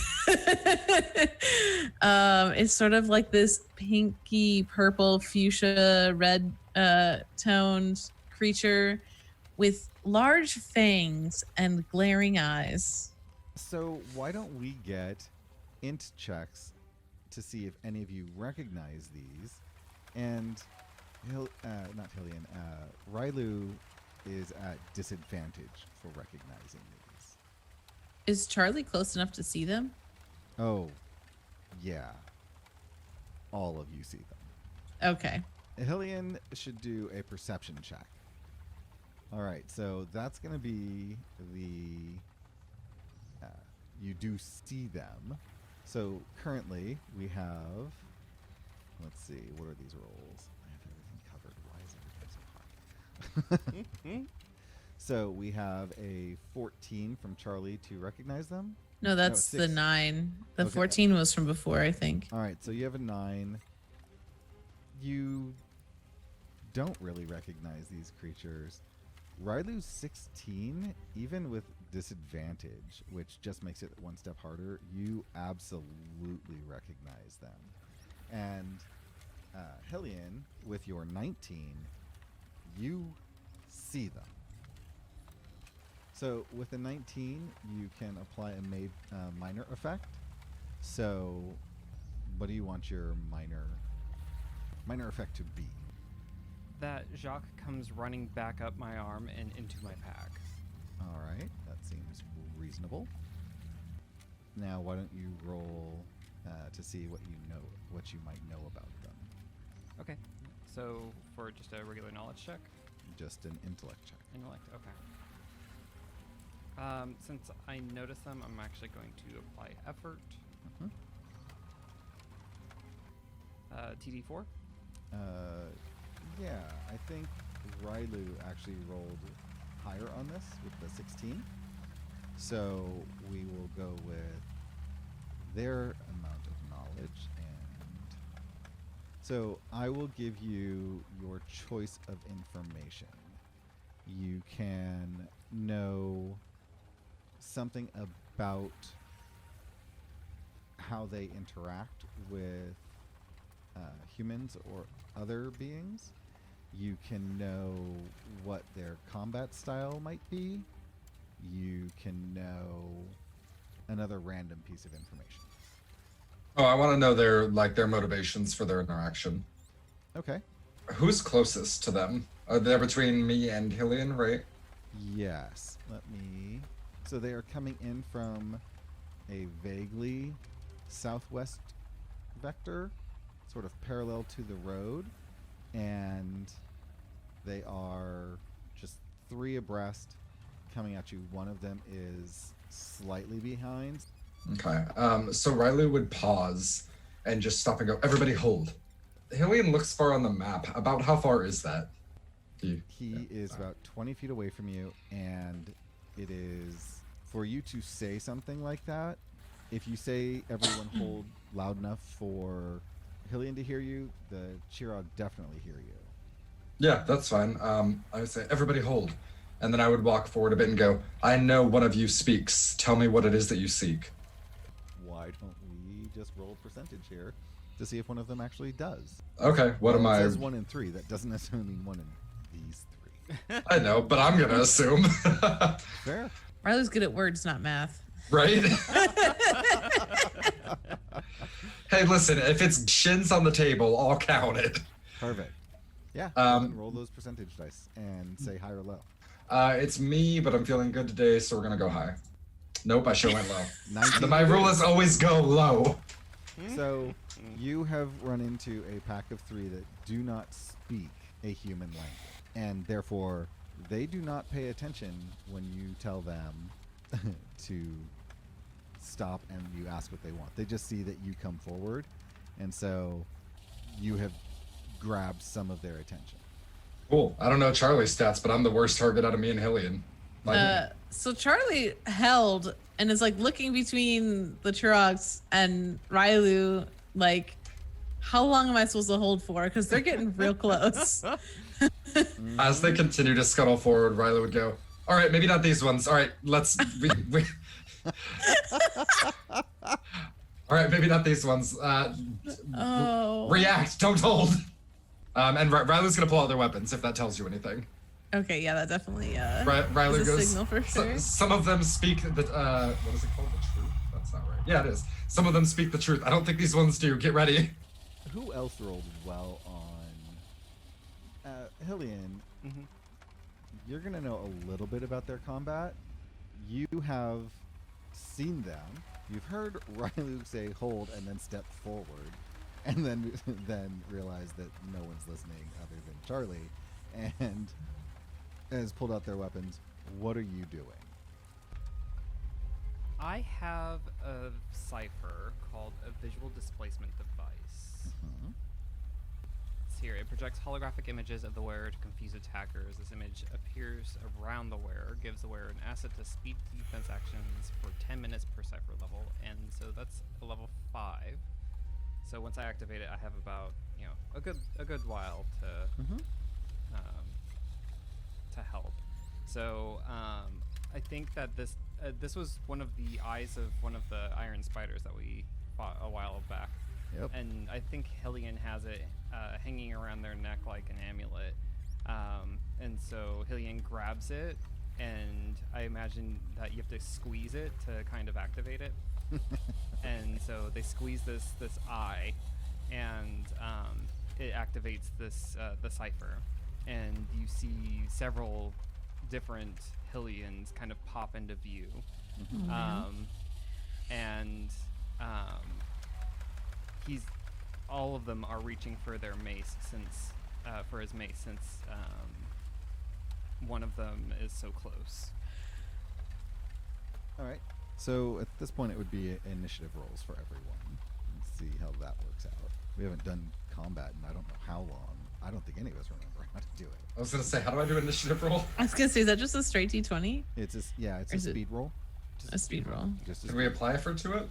Speaker 6: It's sort of like this pinky purple fuchsia red toned creature with large fangs and glaring eyes.
Speaker 4: So why don't we get int checks to see if any of you recognize these? And not Hillian, Railu is at disadvantage for recognizing these.
Speaker 6: Is Charlie close enough to see them?
Speaker 4: Oh, yeah. All of you see them.
Speaker 6: Okay.
Speaker 4: Hillian should do a perception check. All right, so that's going to be the... you do see them. So currently we have... Let's see, what are these rolls? I have everything covered. Why is everything so hard? So we have a 14 from Charlie to recognize them.
Speaker 6: No, that's the 9. The 14 was from before, I think.
Speaker 4: All right, so you have a 9. You don't really recognize these creatures. Railu's 16, even with disadvantage, which just makes it one step harder, you absolutely recognize them. And Hillian, with your 19, you see them. So with a 19, you can apply a minor effect. So what do you want your minor effect to be?
Speaker 7: That Jacques comes running back up my arm and into my pack.
Speaker 4: All right, that seems reasonable. Now, why don't you roll to see what you might know about them?
Speaker 7: Okay, so for just a regular knowledge check?
Speaker 4: Just an intellect check.
Speaker 7: Intellect, okay. Since I notice them, I'm actually going to apply effort. TD4?
Speaker 4: Yeah, I think Railu actually rolled higher on this with the 16. So we will go with their amount of knowledge. And so I will give you your choice of information. You can know something about how they interact with humans or other beings. You can know what their combat style might be. You can know another random piece of information.
Speaker 5: Oh, I want to know their motivations for their interaction.
Speaker 4: Okay.
Speaker 5: Who's closest to them? They're between me and Hillian, right?
Speaker 4: Yes. Let me. So they are coming in from a vaguely southwest vector, sort of parallel to the road, and they are just 3 abreast coming at you. One of them is slightly behind.
Speaker 5: Okay. So Railu would pause and just stop and go, everybody hold. Hillian looks far on the map. About how far is that?
Speaker 4: He is about 20 feet away from you, and it is for you to say something like that. If you say everyone hold loud enough for Hillian to hear you, the Chirog definitely hear you.
Speaker 5: Yeah, that's fine. I would say, everybody hold. And then I would walk forward a bit and go, I know one of you speaks. Tell me what it is that you seek.
Speaker 4: Why don't we just roll percentage here to see if one of them actually does?
Speaker 5: Okay, what am
Speaker 4: It
Speaker 5: I?
Speaker 4: says 1 in 3. That doesn't necessarily mean 1 in these 3.
Speaker 5: I know, but I'm going to assume.
Speaker 4: Fair.
Speaker 6: Riley's good at words, not math.
Speaker 5: Right? Hey, listen, if it's shins on the table, I'll count it.
Speaker 4: Perfect. Yeah. Then roll those percentage dice and say high or low.
Speaker 5: It's me, but I'm feeling good today, so we're going to go high. Nope, I sure went low.
Speaker 4: 19.
Speaker 5: My rule is always go low.
Speaker 4: So you have run into a pack of 3 that do not speak a human language, and therefore they do not pay attention when you tell them to stop and you ask what they want. They just see that you come forward, and so you have grabbed some of their attention.
Speaker 5: Cool. I don't know Charlie's stats, but I'm the worst target out of me and Hillian.
Speaker 6: So Charlie held and is like looking between the Chirogs and Railu, like, how long am I supposed to hold for? Because they're getting real close.
Speaker 5: As they continue to scuttle forward, Railu would go, all right, maybe not these ones. All right, let's... All right, maybe not these ones. React, don't hold. And Railu's going to pull out their weapons, if that tells you anything.
Speaker 6: Okay, yeah, that definitely
Speaker 5: Railu
Speaker 6: is a
Speaker 5: goes,
Speaker 6: signal for sure.
Speaker 5: Some of them speak the, what is it called? The truth? That's not right. Yeah, it is. Some of them speak the truth. I don't think these ones do. Get ready.
Speaker 4: Who else rolled well on Hillian?
Speaker 7: Mm-hmm.
Speaker 4: You're going to know a little bit about their combat. You have seen them. You've heard Railu say hold and then step forward, and then realize that no one's listening other than Charlie, and has pulled out their weapons. What are you doing?
Speaker 7: I have a cipher called a visual displacement device.
Speaker 4: Mhm.
Speaker 7: It's here. It projects holographic images of the wearer to confuse attackers. This image appears around the wearer, gives the wearer an asset to speed defense actions for 10 minutes per cipher level, and so that's a level 5. So once I activate it, I have about a good while to help. So I think that this was one of the eyes of one of the iron spiders that we fought a while back.
Speaker 4: Yep.
Speaker 7: And I think Hillian has it hanging around their neck like an amulet. And so Hillian grabs it, and I imagine that you have to squeeze it to kind of activate it. And so they squeeze this eye, and it activates the cipher. And you see several different Hillians kind of pop into view. All of them are reaching for their mace since one of them is so close.
Speaker 4: All right. So at this point, it would be initiative rolls for everyone. Let's see how that works out. We haven't done combat in I don't know how long. I don't think any of us remember how to do it.
Speaker 5: I was going to say, how do I do initiative roll?
Speaker 6: I was gonna say, is that just a straight D20?
Speaker 4: It's a
Speaker 6: Or is it
Speaker 4: speed roll. Just
Speaker 6: a speed roll?
Speaker 4: Just
Speaker 5: Did we apply for to it?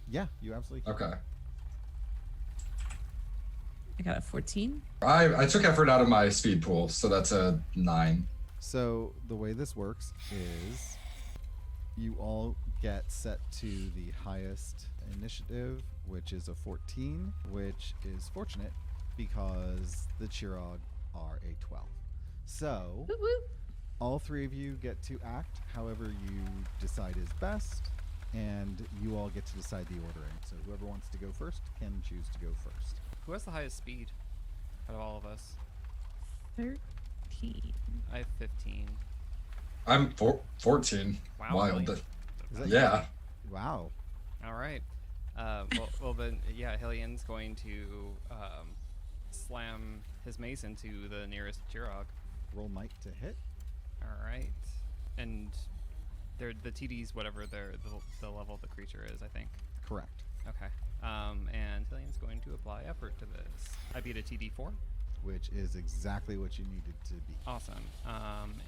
Speaker 4: Yeah, you absolutely can.
Speaker 5: Okay.
Speaker 6: I got a 14.
Speaker 5: I took effort out of my speed pool, so that's a 9.
Speaker 4: So the way this works is you all get set to the highest initiative, which is a 14, which is fortunate because the Chirog are a 12. So
Speaker 6: Whoop, whoop.
Speaker 4: all 3 of you get to act however you decide is best, and you all get to decide the ordering. So whoever wants to go first can choose to go first.
Speaker 7: Who has the highest speed out of all of us?
Speaker 6: 13.
Speaker 7: I have 15.
Speaker 5: I'm 14.
Speaker 7: Wow,
Speaker 5: Wild.
Speaker 7: really?
Speaker 4: Is that
Speaker 5: Yeah.
Speaker 4: Wow.
Speaker 7: All right. Well, then, yeah, Hillian's going to slam his mace into the nearest Jirog.
Speaker 4: Roll might to hit.
Speaker 7: All right. And the TD's whatever the level of the creature is, I think.
Speaker 4: Correct.
Speaker 7: Okay. And Hillian's going to apply effort to this. I beat a TD4.
Speaker 4: Which is exactly what you needed to be.
Speaker 7: Awesome.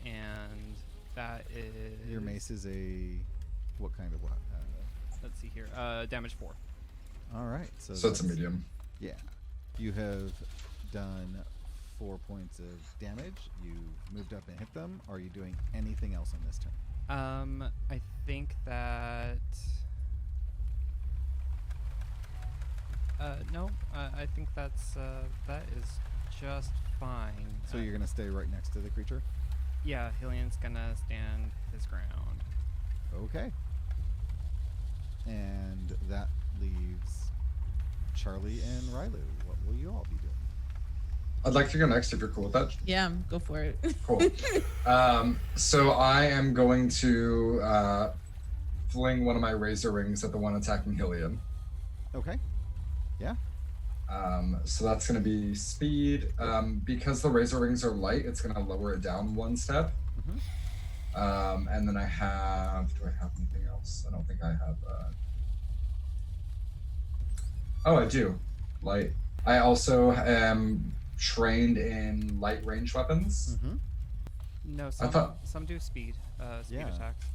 Speaker 7: And that is...
Speaker 4: Your mace is a... What kind of what?
Speaker 7: Let's see here. Damage 4.
Speaker 4: All right. So
Speaker 5: So it's a
Speaker 4: that's-
Speaker 5: medium.
Speaker 4: Yeah. You have done 4 points of damage. You've moved up and hit them. Are you doing anything else on this turn?
Speaker 7: I think that... no. I think that is just fine.
Speaker 4: So you're going to stay right next to the creature?
Speaker 7: Yeah, Hillian's gonna stand his ground.
Speaker 4: Okay. And that leaves Charlie and Railu. What will you all be doing?
Speaker 5: I'd like to go next if you're cool with that.
Speaker 6: Yeah, go for it.
Speaker 5: Cool. So I am going to fling one of my razor rings at the one attacking Hillian.
Speaker 4: Okay. Yeah.
Speaker 5: So that's going to be speed. Because the razor rings are light, it's going to lower it down one step.
Speaker 4: Mm-hmm.
Speaker 5: And then do I have anything else? I don't think I have. Oh, I do. Light. I also am trained in light range weapons.
Speaker 4: Mm-hmm.
Speaker 7: No,
Speaker 5: thought-
Speaker 7: some do speed
Speaker 4: Yeah.
Speaker 7: attacks.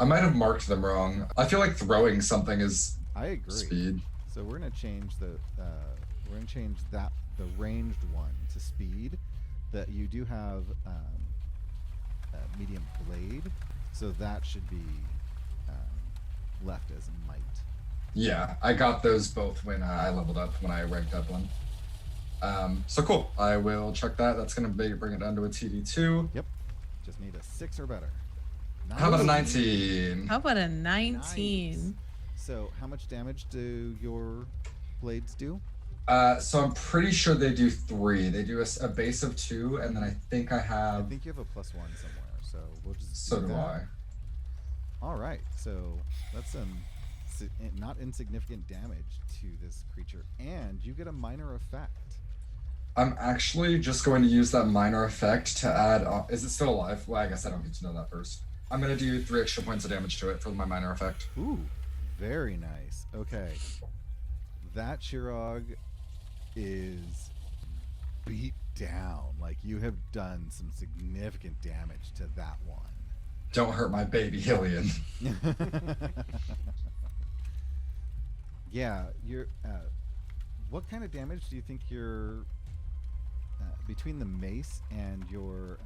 Speaker 5: I might have marked them wrong. I feel like throwing something is
Speaker 4: I agree.
Speaker 5: speed.
Speaker 4: So we're gonna change the the ranged one to speed. That you do have a medium blade, so that should be left as might.
Speaker 5: Yeah, I got those both when I leveled up, when I ranked up one. So cool. I will check that. That's going to bring it down to a TD2.
Speaker 4: Yep. Just need a 6 or better.
Speaker 5: How about a
Speaker 4: Nice.
Speaker 5: 19?
Speaker 6: How about a 19?
Speaker 4: So how much damage do your blades do?
Speaker 5: So I'm pretty sure they do 3. They do a base of 2, and then I think I
Speaker 4: I
Speaker 5: have...
Speaker 4: think you have a +1 somewhere, so we'll just
Speaker 5: So
Speaker 4: do
Speaker 5: do
Speaker 4: that.
Speaker 5: I.
Speaker 4: All right, so that's some not insignificant damage to this creature, and you get a minor effect.
Speaker 5: I'm actually just going to use that minor effect to add... is it still alive? Well, I guess I don't need to know that first. I'm going to do 3 extra points of damage to it for my minor effect.
Speaker 4: Ooh, very nice. Okay, that Chirog is beat down. Like, you have done some significant damage to that one.
Speaker 5: Don't hurt my baby Hillian.
Speaker 4: Yeah, you're. What kind of damage do you think you're between the mace and your?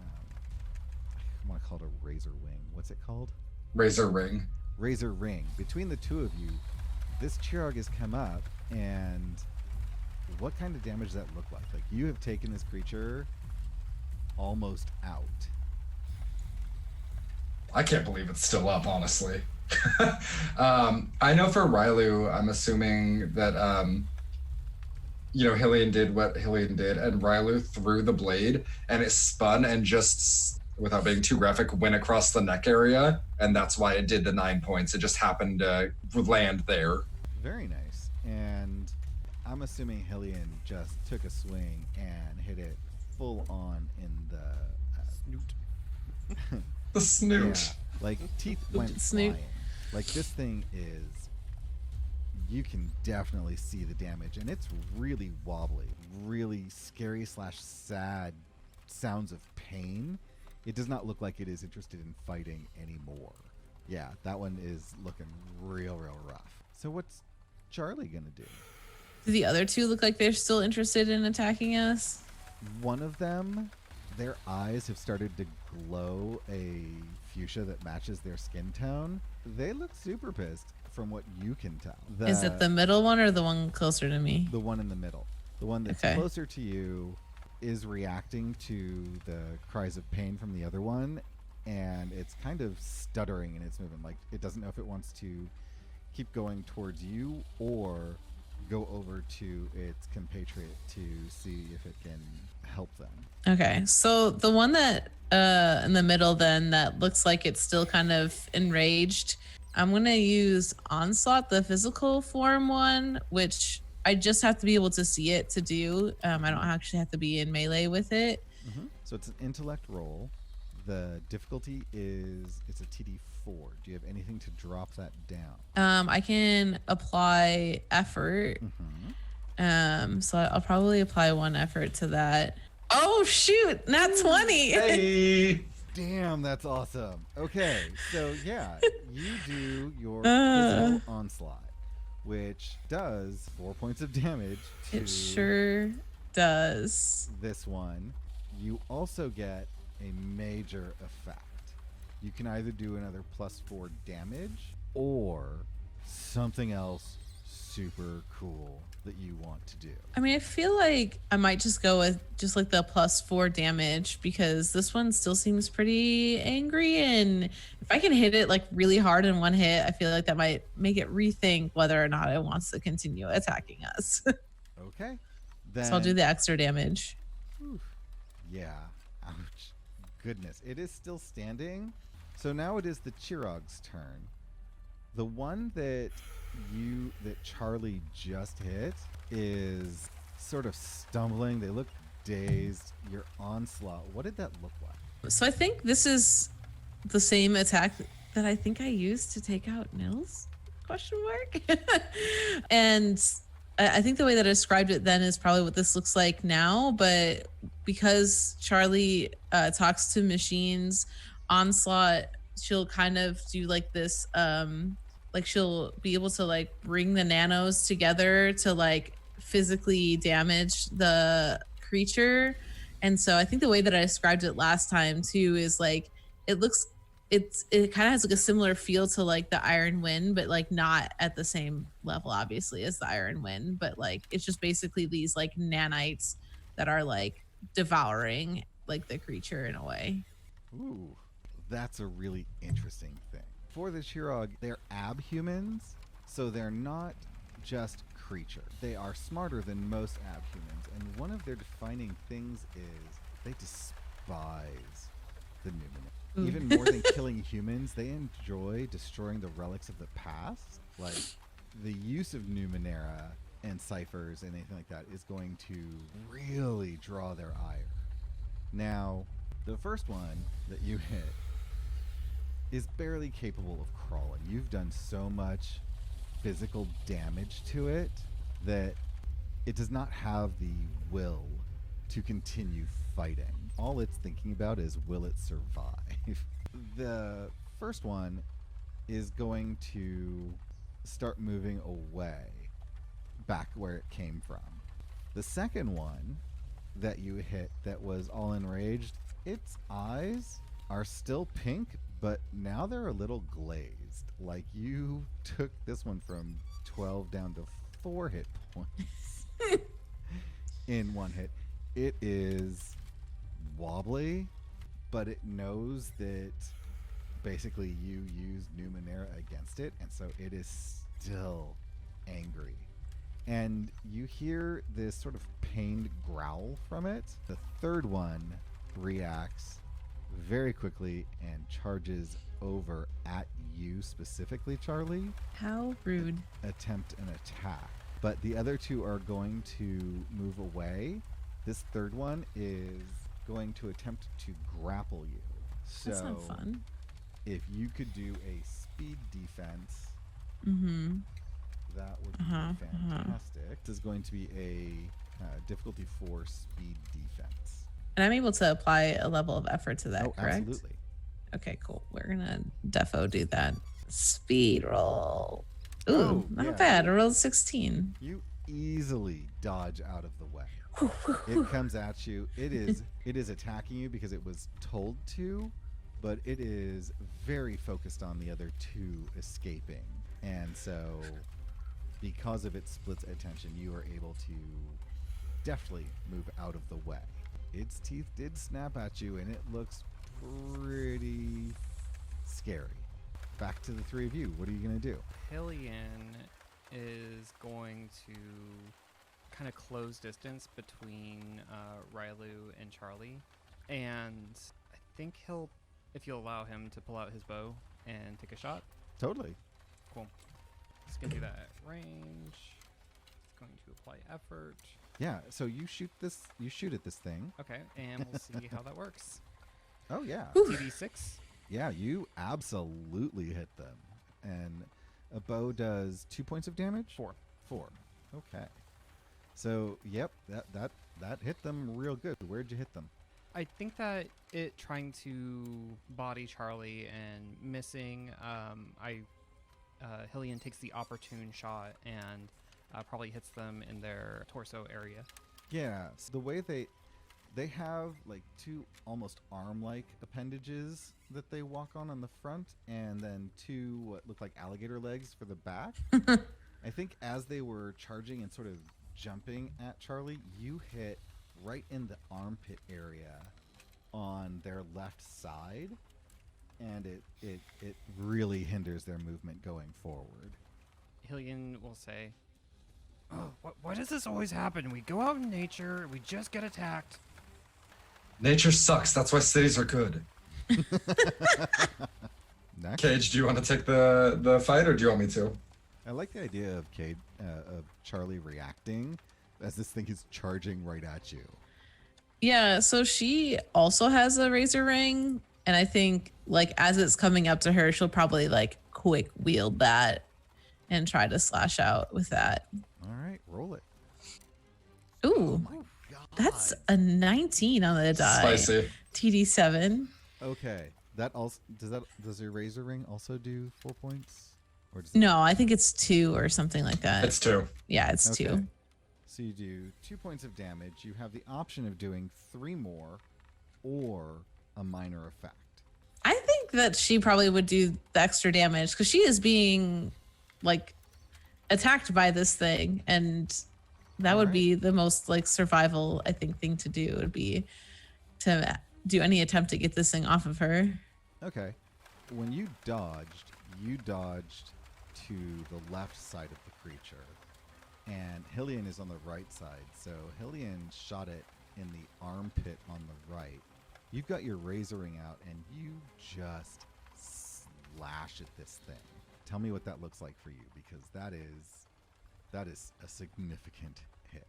Speaker 4: I want to call it a razor wing. What's it called?
Speaker 5: Razor ring.
Speaker 4: Razor ring. Between the two of you, this Chirog has come up, and what kind of damage does that look like? Like, you have taken this creature almost out.
Speaker 5: I can't believe it's still up, honestly. I know for Railu, I'm assuming that, Hillian did what Hillian did, and Railu threw the blade, and it spun and just, without being too graphic, went across the neck area, and that's why it did the 9 points. It just happened to land there.
Speaker 4: Very nice. And I'm assuming Hillian just took a swing and hit it full on in the snoot.
Speaker 5: The snoot.
Speaker 4: Yeah, like teeth went
Speaker 6: Snoot.
Speaker 4: flying. Like, this thing is, you can definitely see the damage, and it's really wobbly, really scary / sad sounds of pain. It does not look like it is interested in fighting anymore. Yeah, that one is looking real rough. So what's Charlie gonna do?
Speaker 6: Do the other two look like they're still interested in attacking us?
Speaker 4: One of them, their eyes have started to glow a fuchsia that matches their skin tone. They look super pissed from what you can tell.
Speaker 6: Is it the middle one or the one closer to me?
Speaker 4: The one in the middle. The one that's
Speaker 6: Okay.
Speaker 4: closer to you is reacting to the cries of pain from the other one, and it's kind of stuttering in its movement. Like, it doesn't know if it wants to keep going towards you or go over to its compatriot to see if it can help them.
Speaker 6: Okay, so the one that in the middle then that looks like it's still kind of enraged, I'm gonna use Onslaught, the physical form one, which I just have to be able to see it to do. I don't actually have to be in melee with it.
Speaker 4: So it's an intellect roll. The difficulty is it's a TD4. Do you have anything to drop that down?
Speaker 6: I can apply effort. So I'll probably apply 1 effort to that. Oh shoot, not 20.
Speaker 5: Hey.
Speaker 4: Damn, that's awesome. Okay, so yeah, you do your physical onslaught, which does 4 points of damage to
Speaker 6: It sure does.
Speaker 4: this one. You also get a major effect. You can either do another +4 damage or something else super cool that you want to do.
Speaker 6: I mean, I feel like I might just go with just like the +4 damage because this one still seems pretty angry. And if I can hit it like really hard in 1 hit, I feel like that might make it rethink whether or not it wants to continue attacking us.
Speaker 4: Okay. Then,
Speaker 6: So I'll do the extra damage.
Speaker 4: Yeah. Ouch. Goodness. It is still standing. So now it is the Chirog's turn. The one that Charlie just hit is sort of stumbling. They look dazed. Your onslaught, what did that look like?
Speaker 6: So I think this is the same attack that I think I used to take out Nils? ? And I think the way that I described it then is probably what this looks like now. But because Charlie talks to machines, Onslaught, she'll kind of do like this, like she'll be able to like bring the nanos together to like physically damage the creature. And so I think the way that I described it last time too is like it kind of has like a similar feel to like the Iron Wind, but like not at the same level obviously as the Iron Wind, but like it's just basically these like nanites that are like devouring like the creature in a way.
Speaker 4: Ooh, that's a really interesting thing. For the Chirog, they're abhumans, so they're not just creature. They are smarter than most abhumans, and one of their defining things is they despise the Numenera. Even more than killing humans, they enjoy destroying the relics of the past. Like, the use of Numenera and ciphers and anything like that is going to really draw their ire. Now, the first one that you hit is barely capable of crawling. You've done so much physical damage to it that it does not have the will to continue fighting. All it's thinking about is, will it survive? The first one is going to start moving away back where it came from. The second one that you hit that was all enraged, its eyes are still pink, but now they're a little glazed. Like you took this one from 12 down to 4 hit points in 1 hit. It is wobbly, but it knows that basically you used Numenera against it, and so it is still angry. And you hear this sort of pained growl from it. The third one reacts very quickly and charges over at you specifically, Charlie.
Speaker 6: How rude.
Speaker 4: Attempt an attack. But the other two are going to move away. This third one is going to attempt to grapple you. So
Speaker 6: That's not fun.
Speaker 4: if you could do a speed defense, that would be fantastic. This is going to be a difficulty 4 speed defense.
Speaker 6: And I'm able to apply a level of effort to that, correct?
Speaker 4: Absolutely.
Speaker 6: Okay, cool. We're gonna defo do that. Speed roll. Ooh, not bad. I rolled 16.
Speaker 4: You easily dodge out of the way. It comes at you. It is attacking you because it was told to, but it is very focused on the other two escaping. And so because of its split attention, you are able to deftly move out of the way. Its teeth did snap at you, and it looks pretty scary. Back to the three of you. What are you going to do?
Speaker 7: Hillian is going to kind of close distance between Railu and Charlie, and I think he'll, if you'll allow him to pull out his bow and take a shot.
Speaker 4: Totally.
Speaker 7: Cool. Just gonna do that at range. It's going to apply effort.
Speaker 4: Yeah. So you shoot at this thing.
Speaker 7: Okay, and we'll see how that works.
Speaker 4: Oh yeah.
Speaker 7: TD6.
Speaker 4: Yeah, you absolutely hit them. And a bow does 2 points of damage?
Speaker 7: 4.
Speaker 4: 4. Okay. So, yep, that hit them real good. Where'd you hit them?
Speaker 7: I think that it trying to body Charlie and missing, Hillian takes the opportune shot and probably hits them in their torso area.
Speaker 4: Yeah, so the way they have like 2 almost arm-like appendages that they walk on the front, and then 2 what look like alligator legs for the back. I think as they were charging and sort of jumping at Charlie, you hit right in the armpit area on their left side, and it really hinders their movement going forward.
Speaker 7: Hillian will say, "Oh, why does this always happen? We go out in nature, we just get attacked."
Speaker 5: Nature sucks. That's why cities are good.
Speaker 4: Next.
Speaker 5: Cage, do you want to take the fight, or do you want me to?
Speaker 4: I like the idea of Charlie reacting as this thing is charging right at you.
Speaker 6: Yeah, so she also has a razor ring, and I think like as it's coming up to her, she'll probably like quick wield that and try to slash out with that.
Speaker 4: All right, roll it.
Speaker 6: Ooh,
Speaker 4: My God.
Speaker 6: that's a 19 on the die.
Speaker 5: Spicy.
Speaker 6: TD7.
Speaker 4: Okay. That also does your razor ring also do 4 points? Or does
Speaker 6: No, I think it's 2 or something like that.
Speaker 5: It's 2.
Speaker 6: Yeah, it's 2.
Speaker 4: So you do 2 points of damage. You have the option of doing 3 more or a minor effect.
Speaker 6: I think that she probably would do the extra damage because she is being like attacked by this thing, and that would be the most like survival I think thing to do would be to do any attempt to get this thing off of her.
Speaker 4: Okay. When you dodged to the left side of the creature, and Hillian is on the right side. So Hillian shot it in the armpit on the right. You've got your razor ring out, and you just slash at this thing. Tell me what that looks like for you, because that is a significant hit.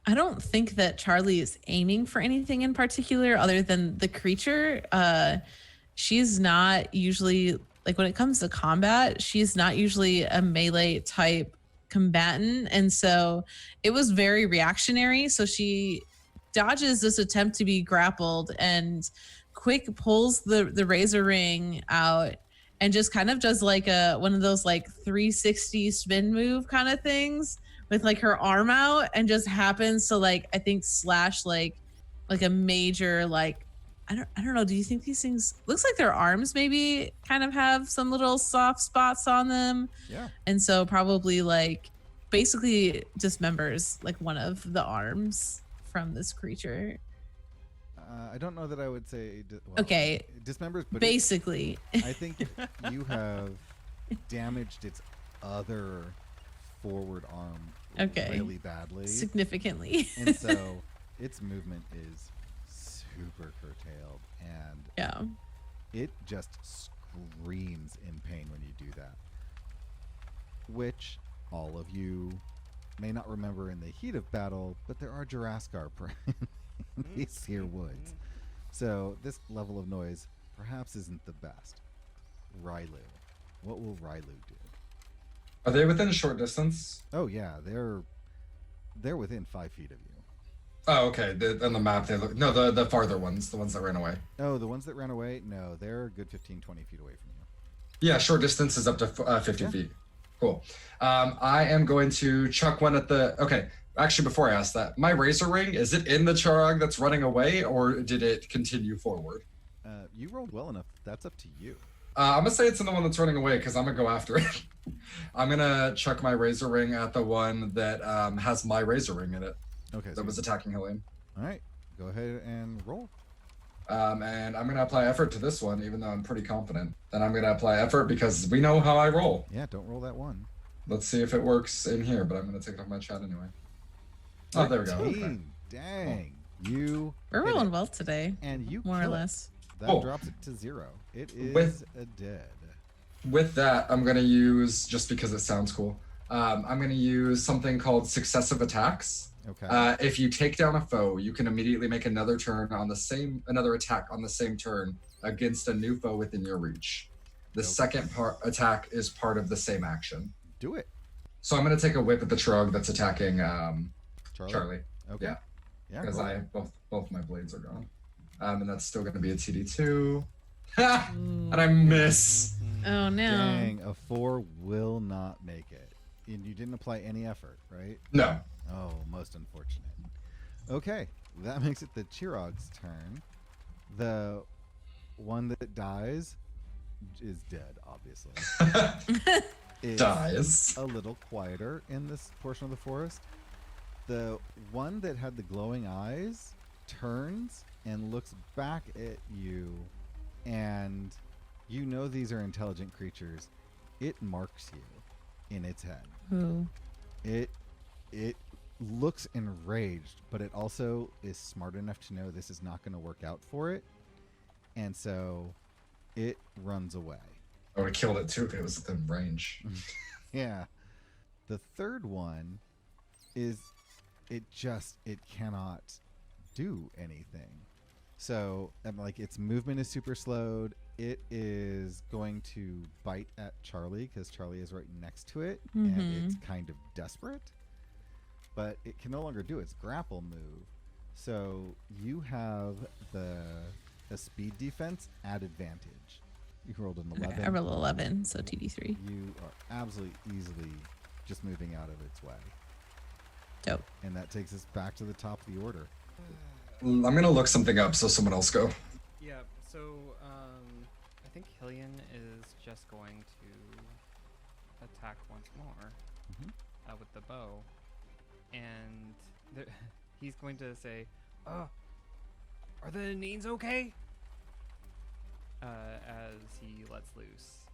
Speaker 6: I don't think that Charlie is aiming for anything in particular other than the creature. She's not usually, like when it comes to combat, she's not usually a melee type combatant. And so it was very reactionary. So she dodges this attempt to be grappled and quick pulls the razor ring out and just kind of does like one of those like 360 spin move kind of things with like her arm out, and just happens to like, I think slash like a major like, I don't know. Do you think these things looks like their arms maybe kind of have some little soft spots on them?
Speaker 4: Yeah.
Speaker 6: And so probably like basically dismembers like one of the arms from this creature.
Speaker 4: I don't know that I would say
Speaker 6: Okay.
Speaker 4: dismembers, but
Speaker 6: Basically.
Speaker 4: I think if you have damaged its other forward arm
Speaker 6: Okay.
Speaker 4: really badly,
Speaker 6: Significantly.
Speaker 4: and so its movement is super curtailed, and
Speaker 6: Yeah.
Speaker 4: it just screams in pain when you do that, which all of you may not remember in the heat of battle, but there are Juraskar in these here woods. So this level of noise perhaps isn't the best. Railu. What will Railu do?
Speaker 5: Are they within short distance?
Speaker 4: Oh yeah, they're within 5 feet of you.
Speaker 5: Oh, okay. On the map, they look. No, the farther ones, the ones that ran away.
Speaker 4: Oh, the ones that ran away? No, they're a good 15, 20 feet away from you.
Speaker 5: Yeah, short distance is up to 50 feet. Cool. I am going to chuck one at the. Okay, actually, before I ask that, my razor ring, is it in the Charog that's running away, or did it continue forward?
Speaker 4: You rolled well enough. That's up to you.
Speaker 5: I'm gonna say it's in the one that's running away because I'm gonna go after it. I'm gonna chuck my razor ring at the one that has my razor ring in it.
Speaker 4: Okay.
Speaker 5: That was attacking Hillian.
Speaker 4: All right. Go ahead and roll.
Speaker 5: And I'm gonna apply effort to this one, even though I'm pretty confident. Then I'm gonna apply effort because we know how I roll.
Speaker 4: Yeah. Don't roll that one.
Speaker 5: Let's see if it works in here, but I'm going to take it off my chat anyway. Oh, there we go.
Speaker 4: 13.
Speaker 5: Okay.
Speaker 4: Dang. You
Speaker 6: We're
Speaker 4: hit
Speaker 6: rolling
Speaker 4: it,
Speaker 6: well today,
Speaker 4: and you
Speaker 6: more or
Speaker 4: kill it.
Speaker 6: less.
Speaker 4: That
Speaker 5: Cool.
Speaker 4: drops it to 0. It is
Speaker 5: With-
Speaker 4: a dead.
Speaker 5: With that, I'm going to use, just because it sounds cool, I'm going to use something called successive attacks.
Speaker 4: Okay.
Speaker 5: If you take down a foe, you can immediately make another attack on the same turn against a new foe within your reach. The
Speaker 4: Okay.
Speaker 5: second attack is part of the same action.
Speaker 4: Do it,
Speaker 5: So I'm going to take a whip at the Trog that's attacking
Speaker 4: Charlie.
Speaker 5: Charlie,
Speaker 4: Okay.
Speaker 5: Yeah.
Speaker 4: Yeah.
Speaker 5: because
Speaker 4: cool.
Speaker 5: both my blades are gone. And that's still going to be a TD2. And I miss.
Speaker 6: Oh no.
Speaker 4: Dang, a 4 will not make it. And you didn't apply any effort, right?
Speaker 5: No.
Speaker 4: Oh, most unfortunate. Okay, that makes it the Chirog's turn. The one that dies is dead, obviously. It's
Speaker 5: Dies.
Speaker 4: a little quieter in this portion of the forest. The one that had the glowing eyes turns and looks back at you, and you know these are intelligent creatures. It marks you in its head.
Speaker 6: Ooh.
Speaker 4: It looks enraged, but it also is smart enough to know this is not going to work out for it, and so it runs away.
Speaker 5: I would have killed it too if it was within range.
Speaker 4: Yeah. The third one is it cannot do anything. So, like, its movement is super slowed. It is going to bite at Charlie because Charlie is right next to it, and it's kind of desperate. But it can no longer do its grapple move. So you have a speed defense at advantage. You rolled an 11.
Speaker 6: Okay, I rolled 11, so TD3.
Speaker 4: You are absolutely easily just moving out of its way.
Speaker 6: Dope.
Speaker 4: And that takes us back to the top of the order.
Speaker 5: I'm going to look something up so someone else go.
Speaker 7: Yeah, so I think Hillian is just going to attack once more with the bow. And he's going to say, are the Neens okay? As he lets loose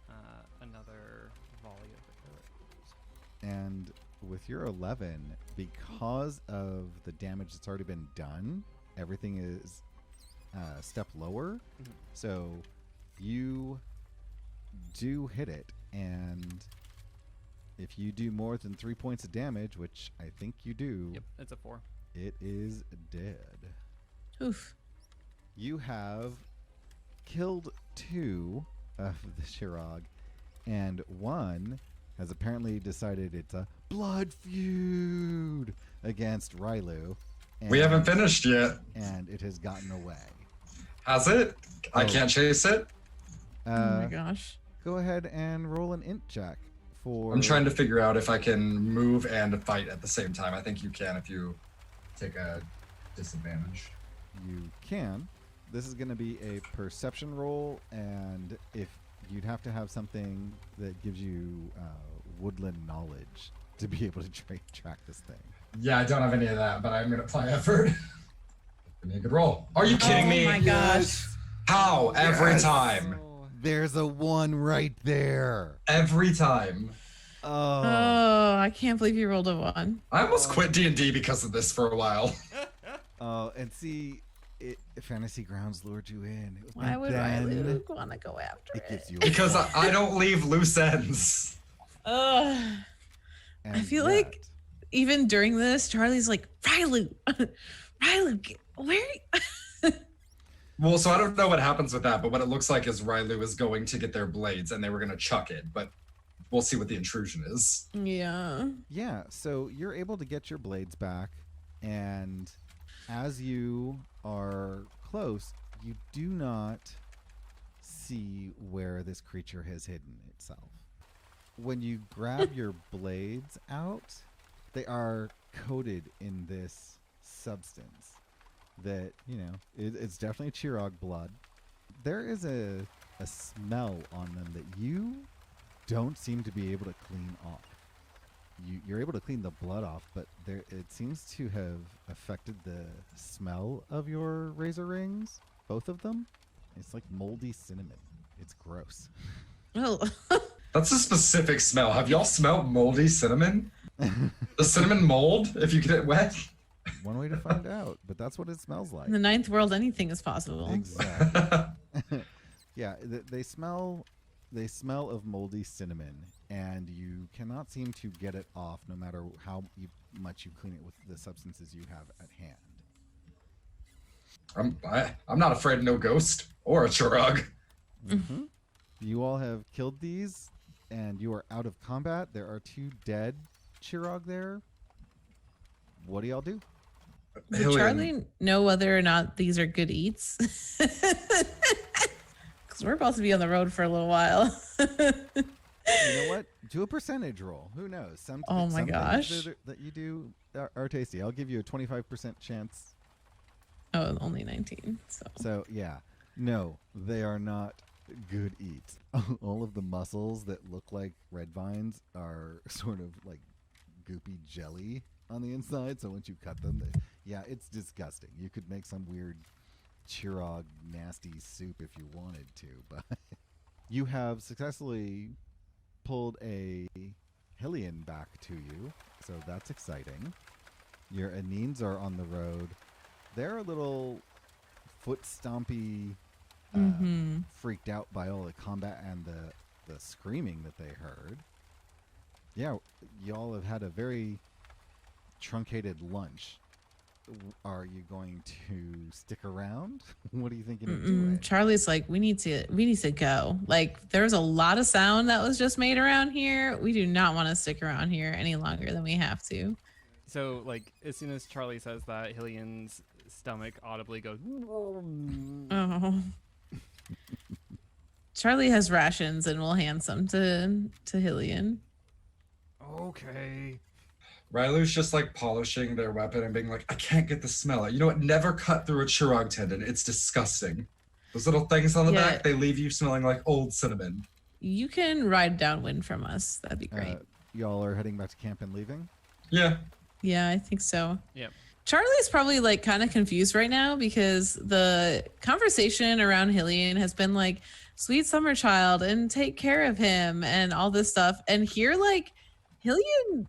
Speaker 7: another volley of the arrows.
Speaker 4: And with your 11, because of the damage that's already been done, everything is a step lower. So you do hit it, and if you do more than 3 points of damage, which I think you do,
Speaker 7: Yep, it's a 4.
Speaker 4: it is dead.
Speaker 6: Oof.
Speaker 4: You have killed 2 of the Shirog, and 1 has apparently decided it's a blood feud against Railu.
Speaker 5: We haven't finished yet.
Speaker 4: And it has gotten away.
Speaker 5: Has it? I
Speaker 4: Oh.
Speaker 5: can't chase it.
Speaker 6: Oh my gosh.
Speaker 4: Go ahead and roll an int check for...
Speaker 5: I'm trying to figure out if I can move and fight at the same time. I think you can if you take a disadvantage.
Speaker 4: You can. This is going to be a perception roll, and if you'd have to have something that gives you woodland knowledge to be able to track this thing.
Speaker 5: Yeah, I don't have any of that, but I'm going to apply effort. Give me a good roll. Are you kidding me?
Speaker 6: Oh my gosh.
Speaker 5: How? Every
Speaker 4: Yes.
Speaker 5: time.
Speaker 4: There's a 1 right there.
Speaker 5: Every time.
Speaker 4: Oh.
Speaker 6: Oh, I can't believe you rolled a 1.
Speaker 5: I almost quit D&D because of this for a while.
Speaker 4: Oh, and see, Fantasy Grounds lured you in.
Speaker 6: Why
Speaker 4: And
Speaker 6: would
Speaker 4: then
Speaker 6: Railu want to go after
Speaker 4: it
Speaker 6: it?
Speaker 4: gives you a
Speaker 5: Because
Speaker 4: one.
Speaker 5: I don't leave loose ends.
Speaker 6: Ugh. I
Speaker 4: And
Speaker 6: feel like even during this, Charlie's like, Railu, Railu, where?
Speaker 5: Well, so I don't know what happens with that, but what it looks like is Railu is going to get their blades and they were going to chuck it, but we'll see what the intrusion is.
Speaker 6: Yeah.
Speaker 4: Yeah, so you're able to get your blades back, and as you are close, you do not see where this creature has hidden itself. When you grab your blades out, they are coated in this substance that, you know, it's definitely Chirog blood. There is a smell on them that you don't seem to be able to clean off. You're able to clean the blood off, but it seems to have affected the smell of your razor rings, both of them. It's like moldy cinnamon. It's gross.
Speaker 6: Oh.
Speaker 5: That's a specific smell. Have y'all smelled moldy cinnamon? The cinnamon mold, if you get it wet?
Speaker 4: One way to find out, but that's what it smells like.
Speaker 6: In the ninth world, anything is possible.
Speaker 4: Exactly. Yeah, they smell of moldy cinnamon, and you cannot seem to get it off no matter how much you clean it with the substances you have at hand.
Speaker 5: I'm not afraid of no ghost or a chirug.
Speaker 4: Mm-hmm. You all have killed these, and you are out of combat. There are 2 dead chirug there. What do y'all do?
Speaker 6: Would
Speaker 5: Hillian.
Speaker 6: Charlie know whether or not these are good eats? Because we're about to be on the road for a little while.
Speaker 4: You know what? Do a percentage roll. Who knows? Some
Speaker 6: Oh my
Speaker 4: some
Speaker 6: gosh.
Speaker 4: things that you do are tasty. I'll give you a 25% chance.
Speaker 6: Oh, only 19.
Speaker 4: So yeah, no, they are not good eats. All of the mussels that look like red vines are sort of like goopy jelly on the inside. So once you cut them, yeah, it's disgusting. You could make some weird chirog nasty soup if you wanted to, but you have successfully pulled a Hillian back to you, so that's exciting. Your Anines are on the road. They're a little foot stompy, freaked out by all the combat and the screaming that they heard. Yeah, y'all have had a very truncated lunch. Are you going to stick around? What are you thinking of doing?
Speaker 6: Charlie's like, we need to go. Like, there's a lot of sound that was just made around here. We do not want to stick around here any longer than we have to.
Speaker 7: So, like, as soon as Charlie says that, Hillian's stomach audibly goes.
Speaker 6: Oh. Charlie has rations and we'll hand some to Hillian.
Speaker 7: Okay.
Speaker 5: Railu's just like polishing their weapon and being like, I can't get the smell. You know what? Never cut through a chirog tendon. It's disgusting. Those little things on the back, they leave you smelling like old cinnamon.
Speaker 6: You can ride downwind from us. That'd be great.
Speaker 4: Y'all are heading back to camp and leaving?
Speaker 5: Yeah.
Speaker 6: Yeah, I think so.
Speaker 7: Yep.
Speaker 6: Charlie's probably like kind of confused right now because the conversation around Hillian has been like, sweet summer child and take care of him and all this stuff. And here, like, Hillian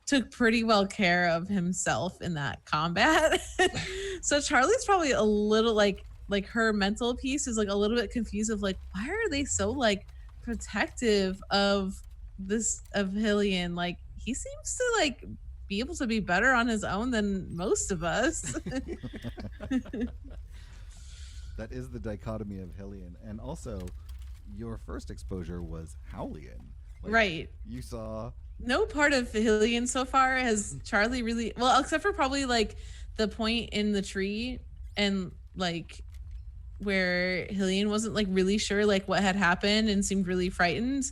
Speaker 6: took pretty well care of himself in that combat. So Charlie's probably a little like her mental piece is like a little bit confused of like, why are they so like protective of Hillian? Like, he seems to like be able to be better on his own than most of us.
Speaker 4: That is the dichotomy of Hillian. And also, your first exposure was Howlian. Like,
Speaker 6: right.
Speaker 4: You saw...
Speaker 6: No part of Hillian so far has Charlie really... Well, except for probably, like, the point in the tree and, like, where Hillian wasn't, like, really sure, like, what had happened and seemed really frightened.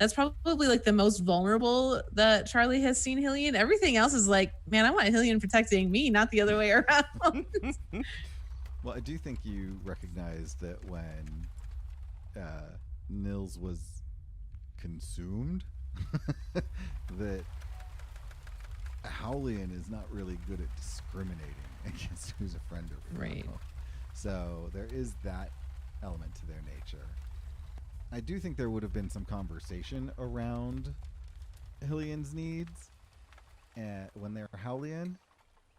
Speaker 6: That's probably, like, the most vulnerable that Charlie has seen Hillian. Everything else is like, man, I want Hillian protecting me, not the other way around.
Speaker 4: Well, I do think you recognized that when Nils was consumed, that Howlian is not really good at discriminating against who's a friend or foe.
Speaker 6: Right.
Speaker 4: So there is that element to their nature. I do think there would have been some conversation around Hillian's needs when they're Howlian.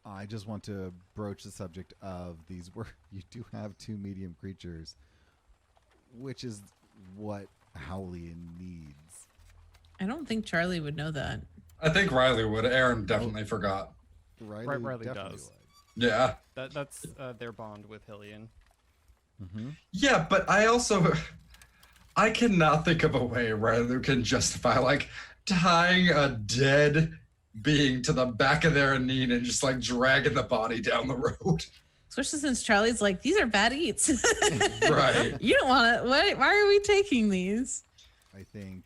Speaker 4: I just want to broach the subject of these where you do have 2 medium creatures, which is what Howlian needs.
Speaker 6: I don't think Charlie would know that.
Speaker 5: I think Railu would. Aaron definitely forgot.
Speaker 7: Riley does.
Speaker 4: Would.
Speaker 5: Yeah.
Speaker 7: That's their bond with Hillian.
Speaker 4: Mm-hmm.
Speaker 5: Yeah, but I cannot think of a way Railu can justify like tying a dead being to the back of their knee and just like dragging the body down the road.
Speaker 6: Especially since Charlie's like, these are bad eats.
Speaker 5: Right.
Speaker 6: You don't want to. Why are we taking these?
Speaker 4: I think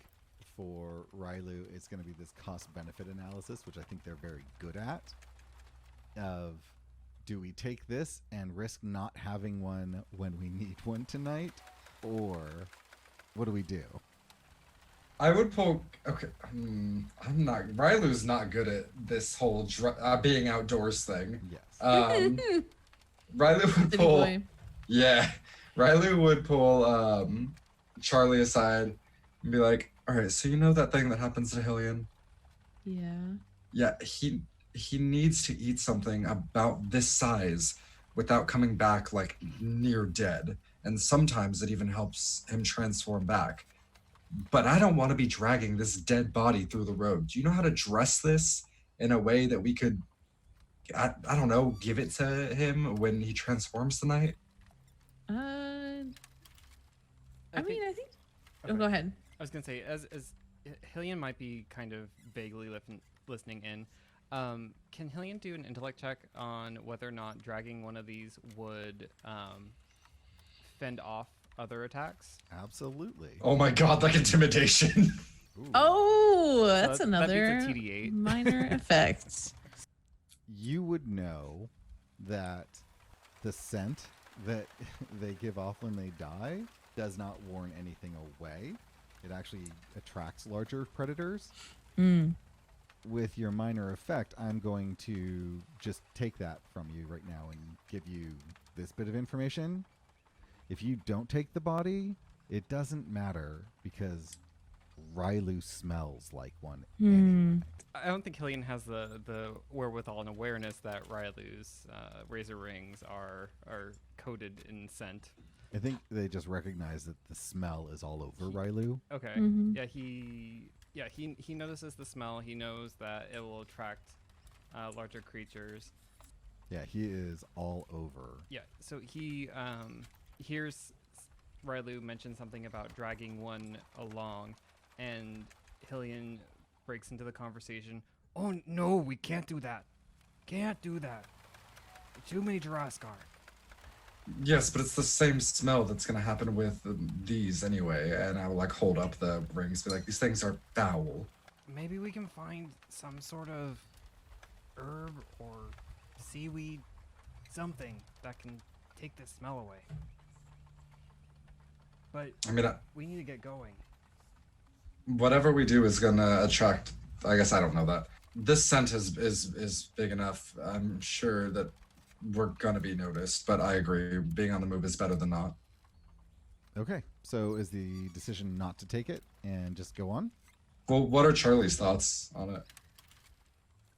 Speaker 4: for Railu, it's going to be this cost-benefit analysis, which I think they're very good at. Of, do we take this and risk not having one when we need one tonight, or what do we do?
Speaker 5: I would pull. Okay, I'm not. Railu's not good at this whole being outdoors thing.
Speaker 4: Yes.
Speaker 5: Railu would
Speaker 6: City
Speaker 5: pull.
Speaker 6: boy.
Speaker 5: Yeah, Railu would pull Charlie aside and be like, All right, so you know that thing that happens to Hillian?
Speaker 6: Yeah.
Speaker 5: Yeah, he needs to eat something about this size without coming back like near dead. And sometimes it even helps him transform back. But I don't want to be dragging this dead body through the road. Do you know how to dress this in a way that we could, I don't know, give it to him when he transforms tonight?
Speaker 6: I think. Oh,
Speaker 7: Okay.
Speaker 6: go ahead.
Speaker 7: I was gonna say, as Hillian might be kind of vaguely listening in. Can Hillian do an intellect check on whether or not dragging one of these would fend off other attacks?
Speaker 4: Absolutely.
Speaker 5: Oh my god, like intimidation.
Speaker 4: Ooh.
Speaker 6: Oh,
Speaker 7: So
Speaker 6: that's
Speaker 7: that
Speaker 6: another
Speaker 7: beats a TD8.
Speaker 6: minor effect.
Speaker 4: You would know that the scent that they give off when they die does not warn anything away. It actually attracts larger predators.
Speaker 6: Mm.
Speaker 4: With your minor effect, I'm going to just take that from you right now and give you this bit of information. If you don't take the body, it doesn't matter because Railu smells like one anyway.
Speaker 7: I don't think Hillian has the wherewithal and awareness that Railu's razor rings are coated in scent.
Speaker 4: I think they just recognize that the smell is all over Railu.
Speaker 7: Okay.
Speaker 6: Mhm.
Speaker 7: Yeah, he notices the smell. He knows that it will attract larger creatures.
Speaker 4: Yeah, he is all over.
Speaker 7: Yeah, so he hears Railu mention something about dragging one along, and Hillian breaks into the conversation. Oh no, we can't do that. Can't do that. Too many Juraskar.
Speaker 5: Yes, but it's the same smell that's gonna happen with these anyway. And I will like hold up the rings, be like, these things are foul.
Speaker 7: Maybe we can find some sort of herb or seaweed, something that can take the smell away. But
Speaker 5: I mean,
Speaker 7: we need to get going.
Speaker 5: whatever we do is gonna attract. I guess I don't know that. This scent is big enough. I'm sure that we're gonna be noticed, but I agree. Being on the move is better than not.
Speaker 4: Okay, so is the decision not to take it and just go on?
Speaker 5: Well, what are Charlie's thoughts on it?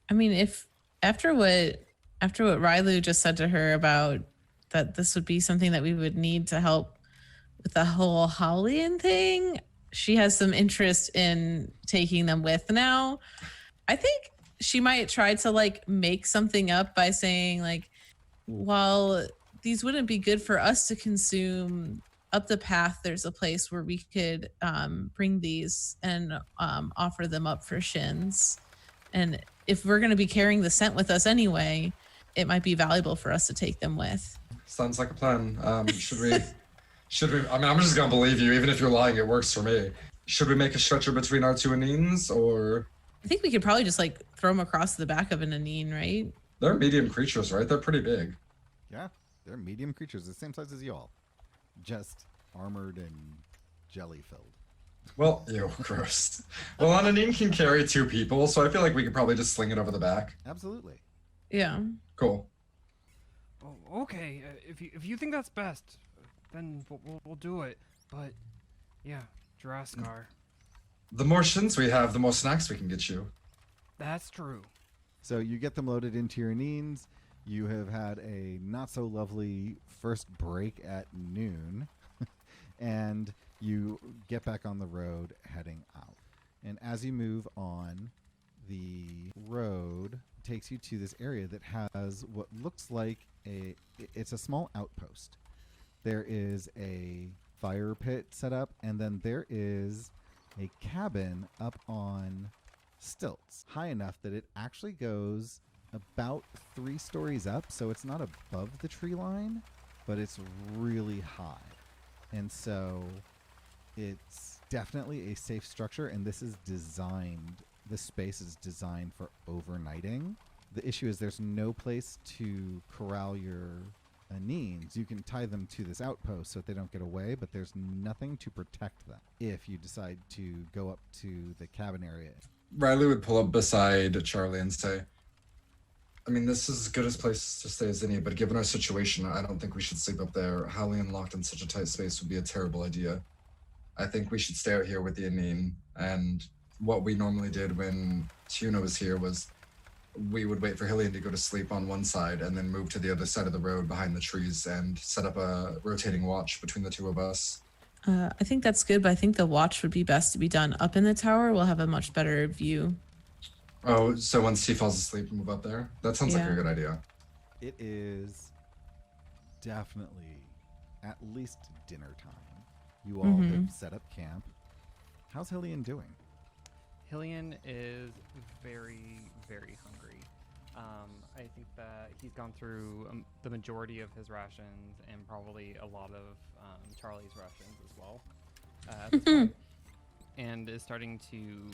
Speaker 6: I mean, if after what Railu just said to her about that this would be something that we would need to help with the whole Howlian thing, she has some interest in taking them with now. I think she might try to like make something up by saying like, while these wouldn't be good for us to consume, up the path there's a place where we could bring these and offer them up for shins. And if we're going to be carrying the scent with us anyway, it might be valuable for us to take them with.
Speaker 5: Sounds like a plan. Should we? I mean, I'm just gonna believe you, even if you're lying. It works for me. Should we make a stretcher between our two Anines, or?
Speaker 6: I think we could probably just like throw them across the back of an Anine, right?
Speaker 5: They're medium creatures, right? They're pretty big.
Speaker 4: Yeah, they're medium creatures, the same size as y'all. Just armored and jelly filled.
Speaker 5: Well, ew, gross. Well, an Anine can carry two people, so I feel like we could probably just sling it over the back.
Speaker 4: Absolutely.
Speaker 6: Yeah.
Speaker 5: Cool.
Speaker 7: Oh, okay, if you think that's best, then we'll do it. But yeah, Juraskar.
Speaker 5: The more shins we have, the more snacks we can get you.
Speaker 7: That's true.
Speaker 4: So you get them loaded into your Neens. You have had a not so lovely first break at noon, and you get back on the road heading out. And as you move on, the road takes you to this area that has what looks like it's a small outpost. There is a fire pit set up, and then there is a cabin up on stilts, high enough that it actually goes about 3 stories up, so it's not above the tree line, but it's really high. And so it's definitely a safe structure, and this space is designed for overnighting. The issue is there's no place to corral your Anines. You can tie them to this outpost so that they don't get away, but there's nothing to protect them if you decide to go up to the cabin area.
Speaker 5: Riley would pull up beside Charlie and say, I mean, this is as good a place to stay as any, but given our situation, I don't think we should sleep up there. Howlian locked in such a tight space would be a terrible idea. I think we should stay out here with the Anine. And what we normally did when Tiyune was here was we would wait for Hillian to go to sleep on one side and then move to the other side of the road behind the trees and set up a rotating watch between the two of us.
Speaker 6: I think that's good, but I think the watch would be best to be done up in the tower. We'll have a much better view.
Speaker 5: Oh, so once he falls asleep, move up there? That sounds like a good idea.
Speaker 4: It is definitely at least dinner time. You all have set up camp. How's Hillian doing?
Speaker 7: Hillian is very, very hungry. I think that he's gone through the majority of his rations and probably a lot of Charlie's rations as well at this point, and is starting to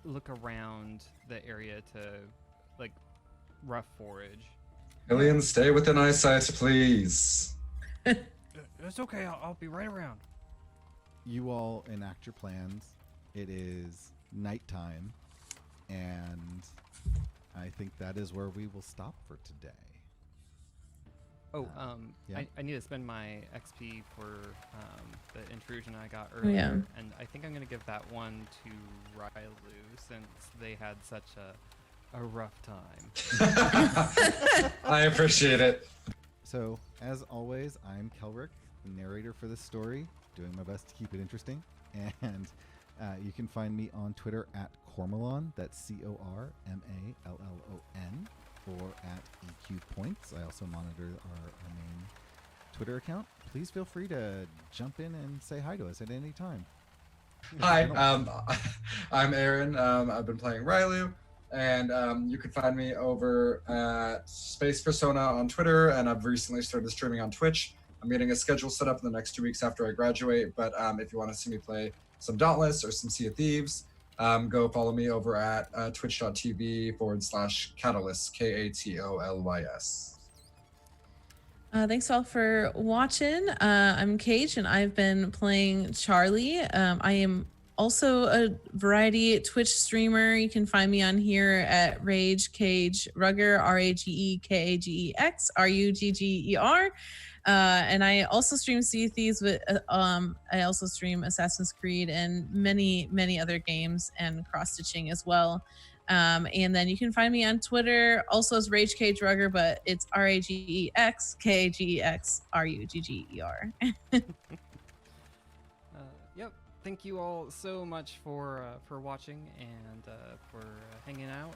Speaker 7: look around the area to like rough forage.
Speaker 5: Hillian, stay within eyesight, please.
Speaker 7: It's okay. I'll be right around.
Speaker 4: You all enact your plans. It is nighttime, and I think that is where we will stop for today.
Speaker 7: Oh,
Speaker 4: yeah.
Speaker 7: I need to spend my XP for the intrusion I got earlier, and I think I'm going to give that one to Railu since they had such a rough time.
Speaker 5: I appreciate it.
Speaker 4: So, as always, I'm Kelric, the narrator for this story, doing my best to keep it interesting. And you can find me on Twitter at Cormallon, that's Cormallon, or at EQ Points. I also monitor our main Twitter account. Please feel free to jump in and say hi to us at any time.
Speaker 5: Hi, I'm Aaron. I've been playing Railu, and you can find me over at Space Persona on Twitter, and I've recently started streaming on Twitch. I'm getting a schedule set up in the next 2 weeks after I graduate, but if you want to see me play some Dauntless or some Sea of Thieves, go follow me over at twitch.tv/Catalyst, Katolys.
Speaker 6: Thanks all for watching. I'm Cage, and I've been playing Charlie. I am also a variety Twitch streamer. You can find me on here at Rage Cage Rugger, RAGEKAGEX RUGGER. And I also stream Sea of Thieves with I also stream Assassin's Creed and many other games and cross-stitching as well. And then you can find me on Twitter also as Rage Cage Rugger, but it's RAGEX KAGEX RUGGER.
Speaker 7: Yep. Thank you all so much for watching and for hanging out.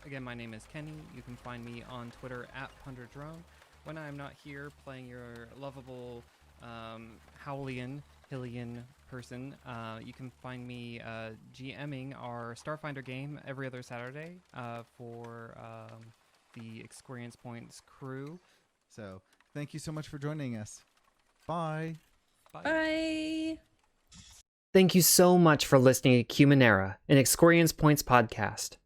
Speaker 7: Again, my name is Kenny. You can find me on Twitter at PunderDrone. When I'm not here playing your lovable Hillian person, you can find me GMing our Starfinder game every other Saturday for the Experience Points crew.
Speaker 4: So, thank you so much for joining us. Bye.
Speaker 6: Bye.
Speaker 1: Thank you so much for listening to Qmenera, an Experience Points podcast.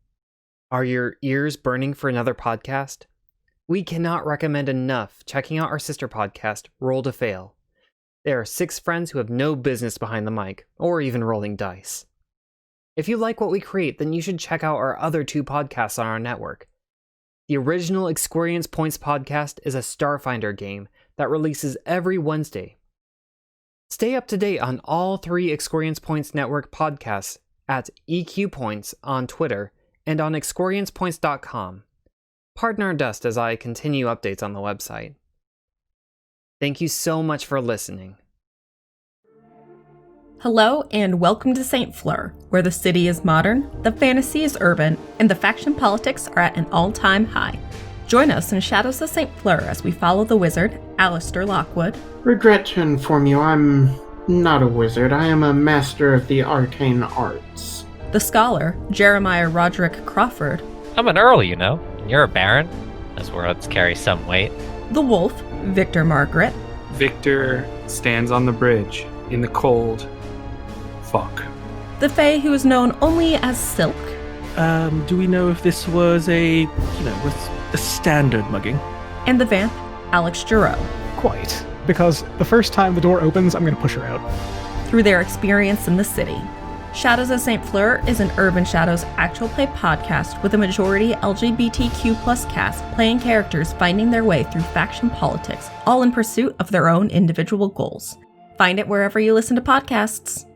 Speaker 1: Are your ears burning for another podcast? We cannot recommend enough checking out our sister podcast, Roll to Fail. There are 6 friends who have no business behind the mic, or even rolling dice. If you like what we create, then you should check out our other 2 podcasts on our network. The original Experience Points podcast is a Starfinder game that releases every Wednesday. Stay up to date on all 3 Experience Points Network podcasts at EQ Points on Twitter and on experiencepoints.com. Pardon our dust as I continue updates on the website. Thank you so much for listening.
Speaker 8: Hello and welcome to St. Fleur, where the city is modern, the fantasy is urban, and the faction politics are at an all-time high. Join us in Shadows of St. Fleur as we follow the wizard, Alistair Lockwood.
Speaker 9: Regret to inform you, I'm not a wizard. I am a master of the arcane arts.
Speaker 8: The scholar, Jeremiah Roderick Crawford.
Speaker 10: I'm an earl, you know. You're a baron. Those words carry some weight.
Speaker 8: The wolf, Victor Margaret.
Speaker 11: Victor stands on the bridge in the cold. Fuck.
Speaker 8: The fae who is known only as Silk.
Speaker 11: Do we know if this was a standard mugging?
Speaker 8: And the vamp, Alex Giroux.
Speaker 12: Quite. Because the first time the door opens, I'm going to push her out.
Speaker 8: Through their experience in the city. Shadows of St. Fleur is an Urban Shadows actual play podcast with a majority LGBTQ+ cast playing characters finding their way through faction politics, all in pursuit of their own individual goals. Find it wherever you listen to podcasts.